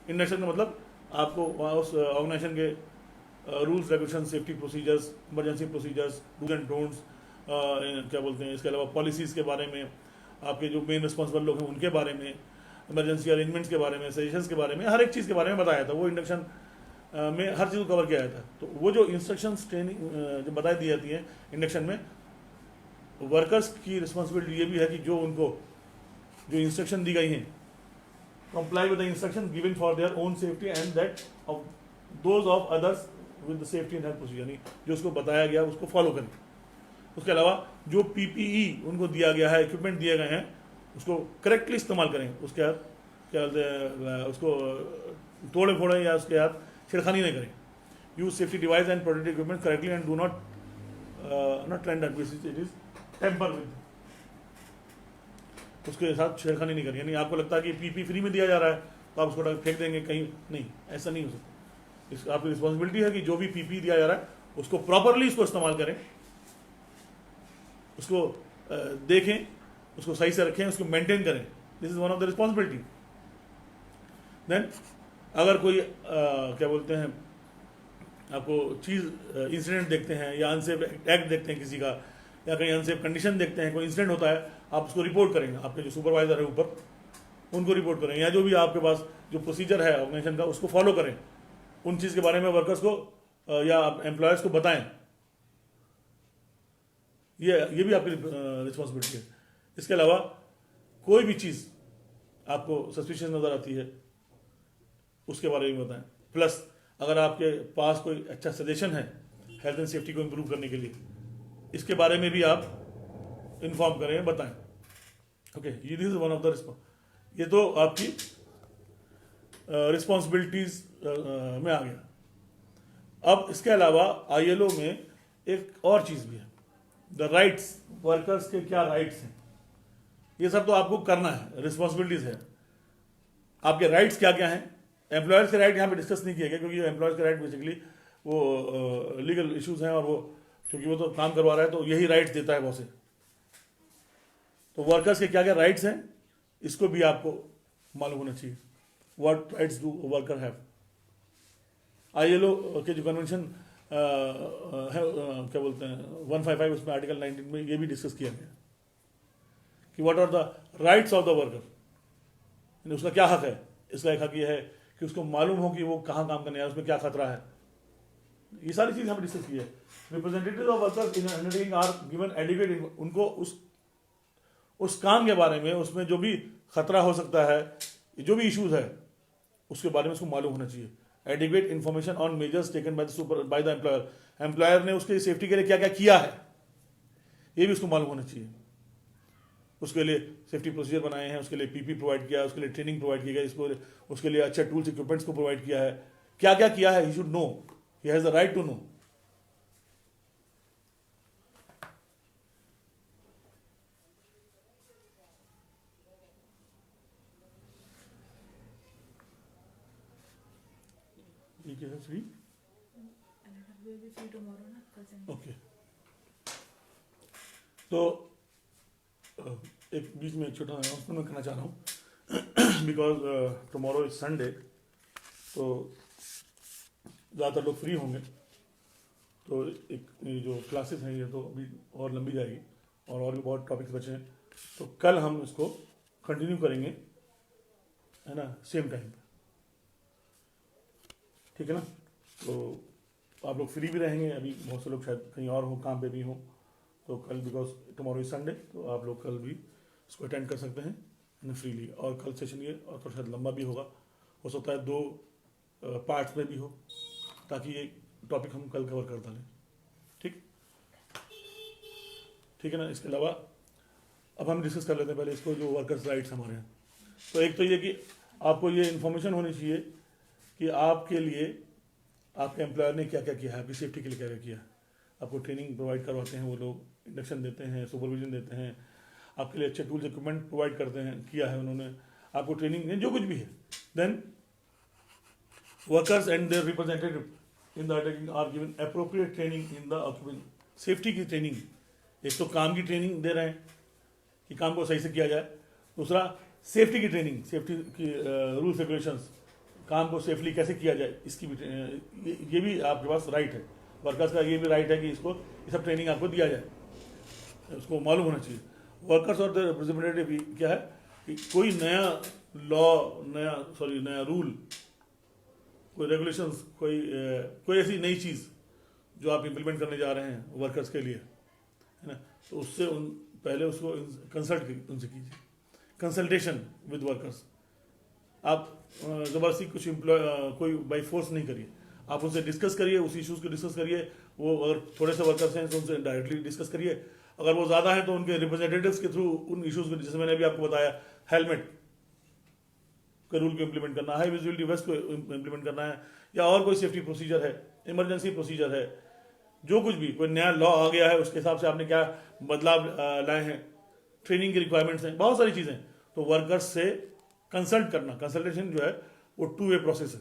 B: इंडक्शन का मतलब आपको वहाँ उस ऑर्गेनाइजेशन के rules, regulation, safety procedures, emergency procedures, dos and don'ts, क्या बोलते हैं, इसके अलावा पॉलिसीज़ के बारे में, आपके जो मेन रिस्पॉन्सिबल लोग हैं उनके बारे में, इमरजेंसी अरेंजमेंट्स के बारे में, सजेशंस के बारे में, हर एक चीज़ के बारे में बताया था। वो इंडक्शन में हर चीज़ को कवर किया जाता है। तो वो जो इंस्ट्रक्शंस, ट्रेनिंग जो बताई दी जाती है इंडक्शन में, वर्कर्स की रिस्पॉन्सिबिलिटी ये भी है कि जो उनको जो इंस्ट्रक्शन दी गई हैं, comply with the instruction given for their own safety and that of those of others with the safety and health procedure, यानी जो उसको बताया गया उसको फॉलो करें। उसके अलावा जो पीपीई उनको दिया गया है, इक्विपमेंट दिए गए हैं, उसको करेक्टली इस्तेमाल करें। उसके बाद क्या बोलते हैं, उसको तोड़े फोड़े या उसके बाद छेड़खानी नहीं करें। Use safety device and protective equipment correctly and do not trend at it is tamper with, उसके साथ छेड़खानी नहीं करें। यानी आपको लगता है कि पीपी फ्री में दिया जा रहा है तो आप उसको फेंक देंगे कहीं, नहीं, ऐसा नहीं हो सकता। इस आपकी रिस्पॉन्सिबिलिटी है कि जो भी पीपी दिया जा रहा है उसको प्रॉपरली उसको इस्तेमाल करें, उसको देखें, उसको सही से रखें, उसको मेंटेन करें। This is one of the responsibility. Then अगर कोई क्या बोलते हैं, आपको चीज़ इंसिडेंट देखते हैं या अनसेफ एक्ट देखते हैं किसी का, या कहीं अनसेफ कंडीशन देखते हैं, कोई इंसिडेंट होता है, आप उसको रिपोर्ट करेंगे। आपके जो सुपरवाइजर है ऊपर, उनको रिपोर्ट करें, या जो भी आपके पास जो प्रोसीजर है ऑर्गेनाइजेशन का उसको फॉलो करें। उन चीज़ के बारे में वर्कर्स को या एम्प्लॉयर्स को बताएं। ये भी आपकी रिस्पॉन्सिबिलिटी है। इसके अलावा कोई भी चीज़ आपको सस्पिशियस नज़र आती है उसके बारे में बताएं। प्लस अगर आपके पास कोई अच्छा सजेशन है हेल्थ एंड सेफ्टी को इम्प्रूव करने के लिए, इसके बारे में भी आप इन्फॉर्म करें, बताएं। ओके, ये this is one of the response. ये तो आपकी रिस्पॉन्सिबिलिटीज में आ गया। अब इसके अलावा आईएलओ में एक और चीज़ भी है, द राइट्स। वर्कर्स के क्या राइट्स हैं, ये सब तो आपको करना है, रिस्पॉन्सिबिलिटीज है। आपके राइट्स क्या क्या हैं। एम्प्लॉयर्स के राइट यहाँ पे डिस्कस नहीं किया गया, क्योंकि एम्प्लॉयर्स के राइट बेसिकली वो लीगल इश्यूज हैं, और वो क्योंकि वो तो काम करवा रहा है तो यही राइट्स देता है बॉस से। तो वर्कर्स के क्या क्या राइट्स हैं इसको भी आपको मालूम होना चाहिए। What rights do worker have. ILO के जो कन्वेंशन है, क्या बोलते हैं 155, उसमें आर्टिकल 19 में ये भी डिस्कस किया गया कि what are the rights of the worker. उसका क्या हक है। इसका एक हक ये है कि उसको मालूम हो कि वो कहाँ काम करने आया, उसमें क्या खतरा है। ये सारी चीज़ हमने डिस्कस की है। Representative of workers in undertaking are given adequate, उनको उस काम के बारे में, उसमें जो भी खतरा हो सकता है, जो भी इश्यूज है, उसके बारे में उसको मालूम होना चाहिए। Adequate information on measures taken by the employer. Employer ने उसके सेफ्टी के लिए क्या क्या किया है, ये भी उसको मालूम होना चाहिए। उसके लिए सेफ्टी प्रोसीजर बनाए हैं, उसके लिए पीपी प्रोवाइड किया है, उसके लिए ट्रेनिंग प्रोवाइड की गई, उसके लिए अच्छे टूल्स इक्विपमेंट्स को प्रोवाइड किया है। क्या क्या किया है, he should know, he has the right to know. क्या है free?
A: will be free tomorrow ना, कल से
B: ओके, तो एक बीच में एक छोटा अनाउंसमेंट मैं करना चाह रहा हूँ बिकॉज टुमारो इज संडे, तो ज़्यादातर लोग फ्री होंगे, तो एक ये जो क्लासेस हैं ये तो अभी और लंबी जाएगी और भी बहुत टॉपिक्स बचे हैं, तो कल हम इसको कंटिन्यू करेंगे, है ना, सेम टाइम पे, ठीक है ना। तो आप लोग फ्री भी रहेंगे, अभी बहुत से लोग शायद कहीं और हो, काम पे भी हो, तो कल बिकॉज टुमारो इज संडे, तो आप लोग कल भी इसको अटेंड कर सकते हैं ना फ्रीली। और कल सेशन ये और थोड़ा शायद लंबा भी होगा, हो सकता है 2 पार्ट्स में भी हो, ताकि ये टॉपिक हम कल कवर कर डालें, ठीक ठीक है ना। इसके अलावा अब हम डिस्कस कर लेते हैं पहले इसको, जो वर्कर्स राइट्स हमारे हैं। तो एक तो ये कि आपको ये इन्फॉर्मेशन होनी चाहिए कि आपके लिए आपके एम्प्लॉयर ने क्या क्या किया है, आपकी सेफ्टी के लिए क्या क्या किया है। आपको ट्रेनिंग प्रोवाइड करवाते हैं वो लोग, इंडक्शन देते हैं, सुपरविजन देते हैं, आपके लिए अच्छे टूल्स इक्विपमेंट प्रोवाइड करते हैं, किया है उन्होंने, आपको ट्रेनिंग जो कुछ भी है। Then workers and their representative in the undertaking are given appropriate training in the occupation. Safety की ट्रेनिंग, एक तो काम की ट्रेनिंग दे रहे हैं कि काम को सही से किया जाए, दूसरा सेफ्टी की ट्रेनिंग, सेफ्टी की रूल्स रेगुलेशंस, काम को सेफली कैसे किया जाए, इसकी भी ये भी आपके पास राइट है। वर्कर्स का ये भी राइट है कि इसको ये सब ट्रेनिंग आपको दिया जाए, उसको मालूम होना चाहिए। वर्कर्स और द रिप्रेजेंटेटिव भी क्या है कि कोई नया लॉ, नया रूल, कोई रेगुलेशंस, कोई ऐसी नई चीज़ जो आप इम्प्लीमेंट करने जा रहे हैं वर्कर्स के लिए, है ना, तो उससे पहले उसको कंसल्ट उनसे कीजिए, कंसल्टेशन विद वर्कर्स। आप ज़बरदस्ती कुछ कोई बाई फोर्स नहीं करिए, आप उनसे डिस्कस करिए, उस इश्यूज़ को डिस्कस करिए। वो अगर थोड़े से वर्कर्स हैं तो उनसे डायरेक्टली डिस्कस करिए, अगर वो ज़्यादा है तो उनके रिप्रेजेंटेटिव्स के थ्रू उन इश्यूज़ को, जैसे मैंने अभी आपको बताया, हेलमेट के रूल को इम्प्लीमेंट करना है, विजुअलिटी वेस्ट को इम्प्लीमेंट करना है, या और कोई सेफ्टी प्रोसीजर है, इमरजेंसी प्रोसीजर है, जो कुछ भी कोई नया लॉ आ गया है उसके हिसाब से आपने क्या बदलाव लाए हैं, ट्रेनिंग की रिक्वायरमेंट्स हैं, बहुत सारी चीज़ें। तो वर्कर्स से कंसल्ट करना, कंसल्टेशन जो है वो 2 वे प्रोसेस है।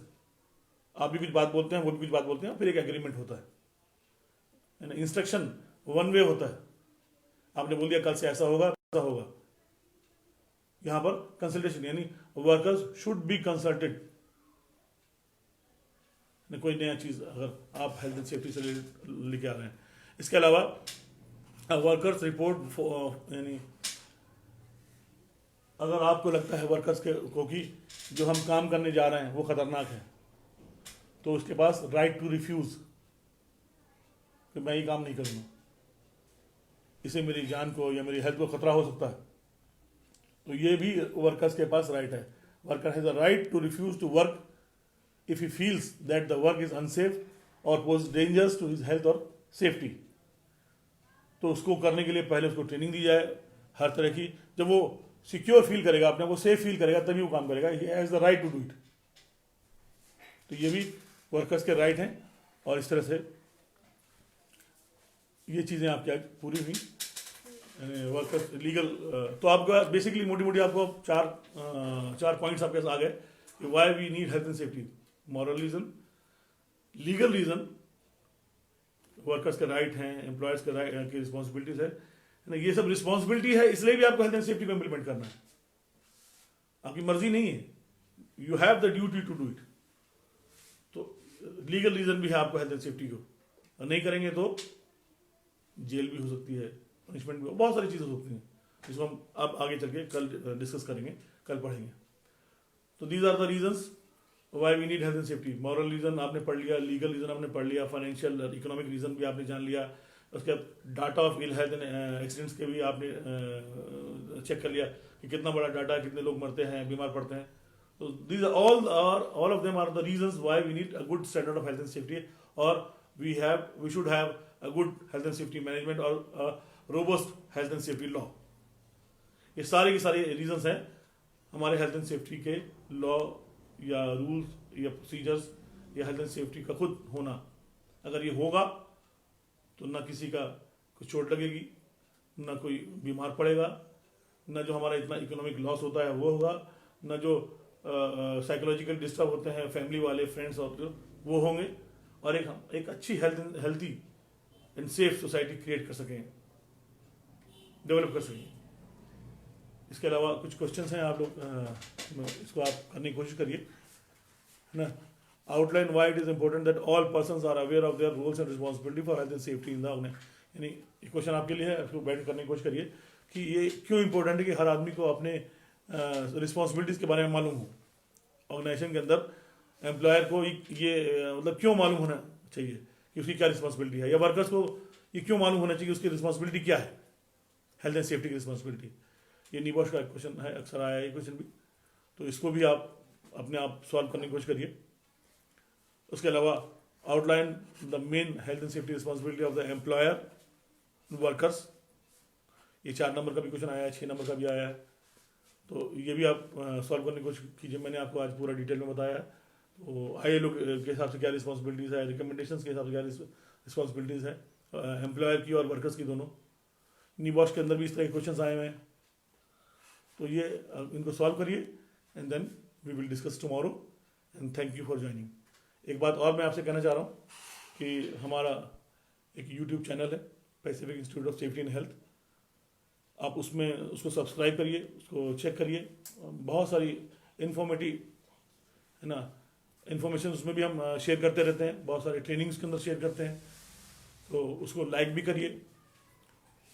B: आप भी कुछ बात बोलते हैं, वो भी कुछ बात बोलते हैं, फिर एक एग्रीमेंट होता है ना। इंस्ट्रक्शन 1 वे होता है, आपने बोल दिया कल से ऐसा होगा, ऐसा होगा। यहां पर कंसल्टेशन यानी वर्कर्स शुड बी कंसल्टेड, कोई नया चीज अगर आप हेल्थ एंड सेफ्टी से लेके आ रहे हैं। इसके अलावा वर्कर्स रिपोर्ट, यानी अगर आपको लगता है वर्कर्स को कि जो हम काम करने जा रहे हैं वो खतरनाक है, तो उसके पास राइट टू रिफ्यूज, कि मैं ये काम नहीं करूँगा, इससे मेरी जान को या मेरी हेल्थ को खतरा हो सकता है, तो ये भी वर्कर्स के पास राइट है। Worker has a right to refuse to work if he feels that the work is unsafe or poses dangers to his health or safety। तो उसको करने के लिए पहले उसको ट्रेनिंग दी जाए हर तरह की। जब वो सिक्योर फील करेगा, अपने को सेफ फील करेगा, तभी वो काम करेगा। He has the right to do it. तो ये भी वर्कर्स के राइट हैं, और इस तरह से ये चीज़ें आपकी आज पूरी हुई वर्कर्स लीगल। तो आपका बेसिकली मोटी आपको चार पॉइंट्स आपके साथ आ गए कि why we need health and safety. Moral reason, legal reason, workers के राइट हैं, एम्प्लॉयर्स के राइट की रिस्पॉन्सिबिलिटीज है ना। ये सब रिस्पॉन्सिबिलिटी है, इसलिए भी आपको हेल्थ एंड सेफ्टी को इंप्लीमेंट करना है, आपकी मर्जी नहीं है, you have the duty to do it. तो लीगल रीजन भी है आपको हेल्थ एंड सेफ्टी को, और नहीं करेंगे तो जेल भी हो सकती है, पनिशमेंट भी, बहुत सारी चीज़ें हो सकती हैं, जिसको हम अब आगे चल के कल डिस्कस करेंगे, कल पढ़ेंगे। तो these are the reasons why we need health and safety. Moral reason आपने पढ़ लिया, लीगल रीजन आपने पढ़ लिया, फाइनेंशियल इकोनॉमिक रीजन भी आपने जान लिया, उसके बाद data of ill health and accidents के भी आपने चेक कर लिया कि कितना बड़ा डाटा है, कितने लोग मरते हैं, बीमार पड़ते हैं। तो these all of them are the reasons why we need a good standard of health and safety, और we should have a good health and safety management और robust health and safety law. ये सारे के सारे reasons हैं हमारे health and safety के law या रूल्स या प्रोसीजर्स या हेल्थ एंड सेफ्टी का खुद होना। अगर ये होगा तो ना किसी का कुछ चोट लगेगी, ना कोई बीमार पड़ेगा, ना जो हमारा इतना इकोनॉमिक लॉस होता है वो होगा, ना जो साइकोलॉजिकल डिस्टर्ब होते हैं फैमिली वाले, फ्रेंड्स और वो होंगे और एक अच्छी healthy and safe society create कर सकें, डेवलप कर सकें। इसके अलावा कुछ क्वेश्चंस हैं, आप लोग इसको आप करने की कोशिश करिए, है ना। Outline why it is important that all persons are aware of their roles and responsibility for health and safety in the organisation. यानी ये क्वेश्चन आपके लिए है, इसको बैठ करने की कोशिश करिए कि ये क्यों इंपॉर्टेंट है कि हर आदमी को अपने रिस्पॉन्सिबिलिटीज़ के बारे में मालूम हो। ऑर्गेनाइजेशन के अंदर एम्प्लॉयर को ये मतलब क्यों मालूम होना चाहिए कि उसकी क्या रिस्पॉन्सिबिलिटी है, या वर्कर्स को ये क्यों मालूम होना चाहिए कि उसकी रिस्पॉन्सिबिलिटी क्या है, हेल्थ एंड सेफ्टी की रिस्पॉन्सिबिलिटी। ये नीबॉश का क्वेश्चन है, अक्सर आया है ये क्वेश्चन भी, तो इसको भी आप अपने आप सॉल्व करने की कोशिश करिए। उसके अलावा outline the main health and safety responsibility of the employer workers, ये 4 नंबर का भी क्वेश्चन आया है, 6 नंबर का भी आया है, तो ये भी आप सॉल्व करने की कोशिश कीजिए। मैंने आपको आज पूरा डिटेल में बताया है, तो ILO के हिसाब से क्या रिस्पॉन्सिबिलिटीज़ है, रिकमेंडेशंस के हिसाब से क्या रिस्पॉन्सिबिलिटीज़ है एम्प्लॉयर की और वर्कर्स की दोनों। नीबॉश के अंदर भी इस तरह के क्वेश्चन आए हुए हैं, तो ये इनको सॉल्व करिए and then we will discuss tomorrow and thank you for joining. एक बात और मैं आपसे कहना चाह रहा हूँ कि हमारा एक यूट्यूब चैनल है Pacific Institute of Safety and Health, आप उसको सब्सक्राइब करिए, उसको चेक करिए, बहुत सारी इन्फॉर्मेटिव, है ना, इन्फॉर्मेशन उसमें भी हम शेयर करते रहते हैं, बहुत सारे ट्रेनिंग्स के अंदर शेयर करते हैं, तो उसको लाइक भी करिए,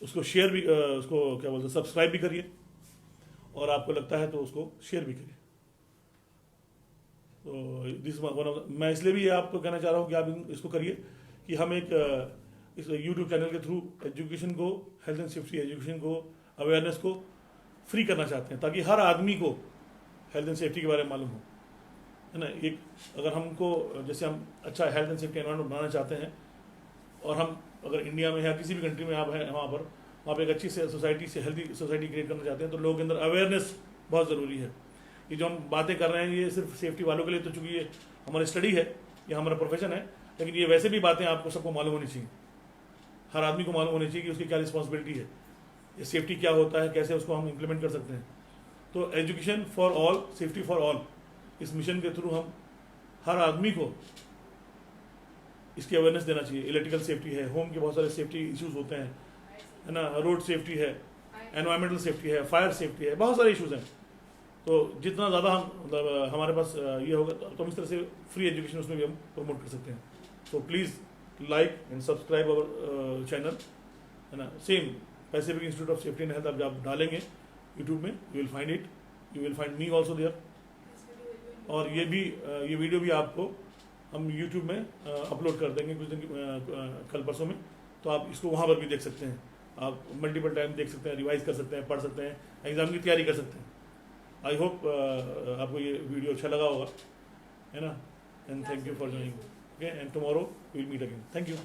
B: उसको शेयर भी उसको क्या बोलते हैं सब्सक्राइब भी करिए, और आपको लगता है तो उसको शेयर भी करिए। तो मैं इसलिए भी आपको कहना चाह रहा हूँ कि आप इसको करिए कि हम एक इस यूट्यूब चैनल के थ्रू एजुकेशन को, हेल्थ एंड सेफ्टी एजुकेशन को, अवेयरनेस को फ्री करना चाहते हैं, ताकि हर आदमी को हेल्थ एंड सेफ्टी के बारे में मालूम हो, है ना। एक अगर हमको जैसे हम अच्छा हेल्थ एंड सेफ्टी एनवायरमेंट बनाना चाहते हैं, और हम अगर इंडिया में या किसी भी कंट्री में आप हैं वहाँ पर एक अच्छी से सोसाइटी से हेल्थी सोसाइटी क्रिएट करना चाहते हैं, तो लोगों के अंदर अवेयरनेस बहुत ज़रूरी है। ये जो हम बातें कर रहे हैं ये सिर्फ सेफ्टी वालों के लिए, तो चूँकि ये हमारी स्टडी है, ये हमारा प्रोफेशन है, लेकिन ये वैसे भी बातें आपको सबको मालूम होनी चाहिए, हर आदमी को मालूम होनी चाहिए कि उसकी क्या रिस्पॉन्सिबिलिटी है, ये सेफ्टी क्या होता है, कैसे उसको हम इम्प्लीमेंट कर सकते हैं। तो education for all, safety for all, इस मिशन के थ्रू हम हर आदमी को इसकी अवेयरनेस देना चाहिए। इलेक्ट्रिकल सेफ्टी है, होम के बहुत सारे सेफ्टी इश्यूज होते हैं, है ना, रोड सेफ्टी है, एनवायरमेंटल सेफ्टी है, फायर सेफ्टी है, बहुत सारे इश्यूज हैं। तो जितना ज़्यादा हम मतलब हमारे पास ये होगा तो हम इस तरह से फ्री एजुकेशन उसमें भी हम प्रमोट कर सकते हैं। तो please like and subscribe our channel, है ना। Same Pacific Institute of Safety and Health आप जब डालेंगे यूट्यूब में, you will find it, you will find me also there. और ये वीडियो भी आपको हम यूट्यूब में अपलोड कर देंगे कुछ दिन कल परसों में, तो आप इसको वहाँ पर भी देख सकते हैं, आप मल्टीपल टाइम देख सकते हैं, रिवाइज कर सकते हैं, पढ़ सकते हैं, एग्जाम की तैयारी कर सकते हैं। आई होप आपको ये वीडियो अच्छा लगा होगा, है ना। And thank you for joining, okay, and tomorrow we will meet again, thank you.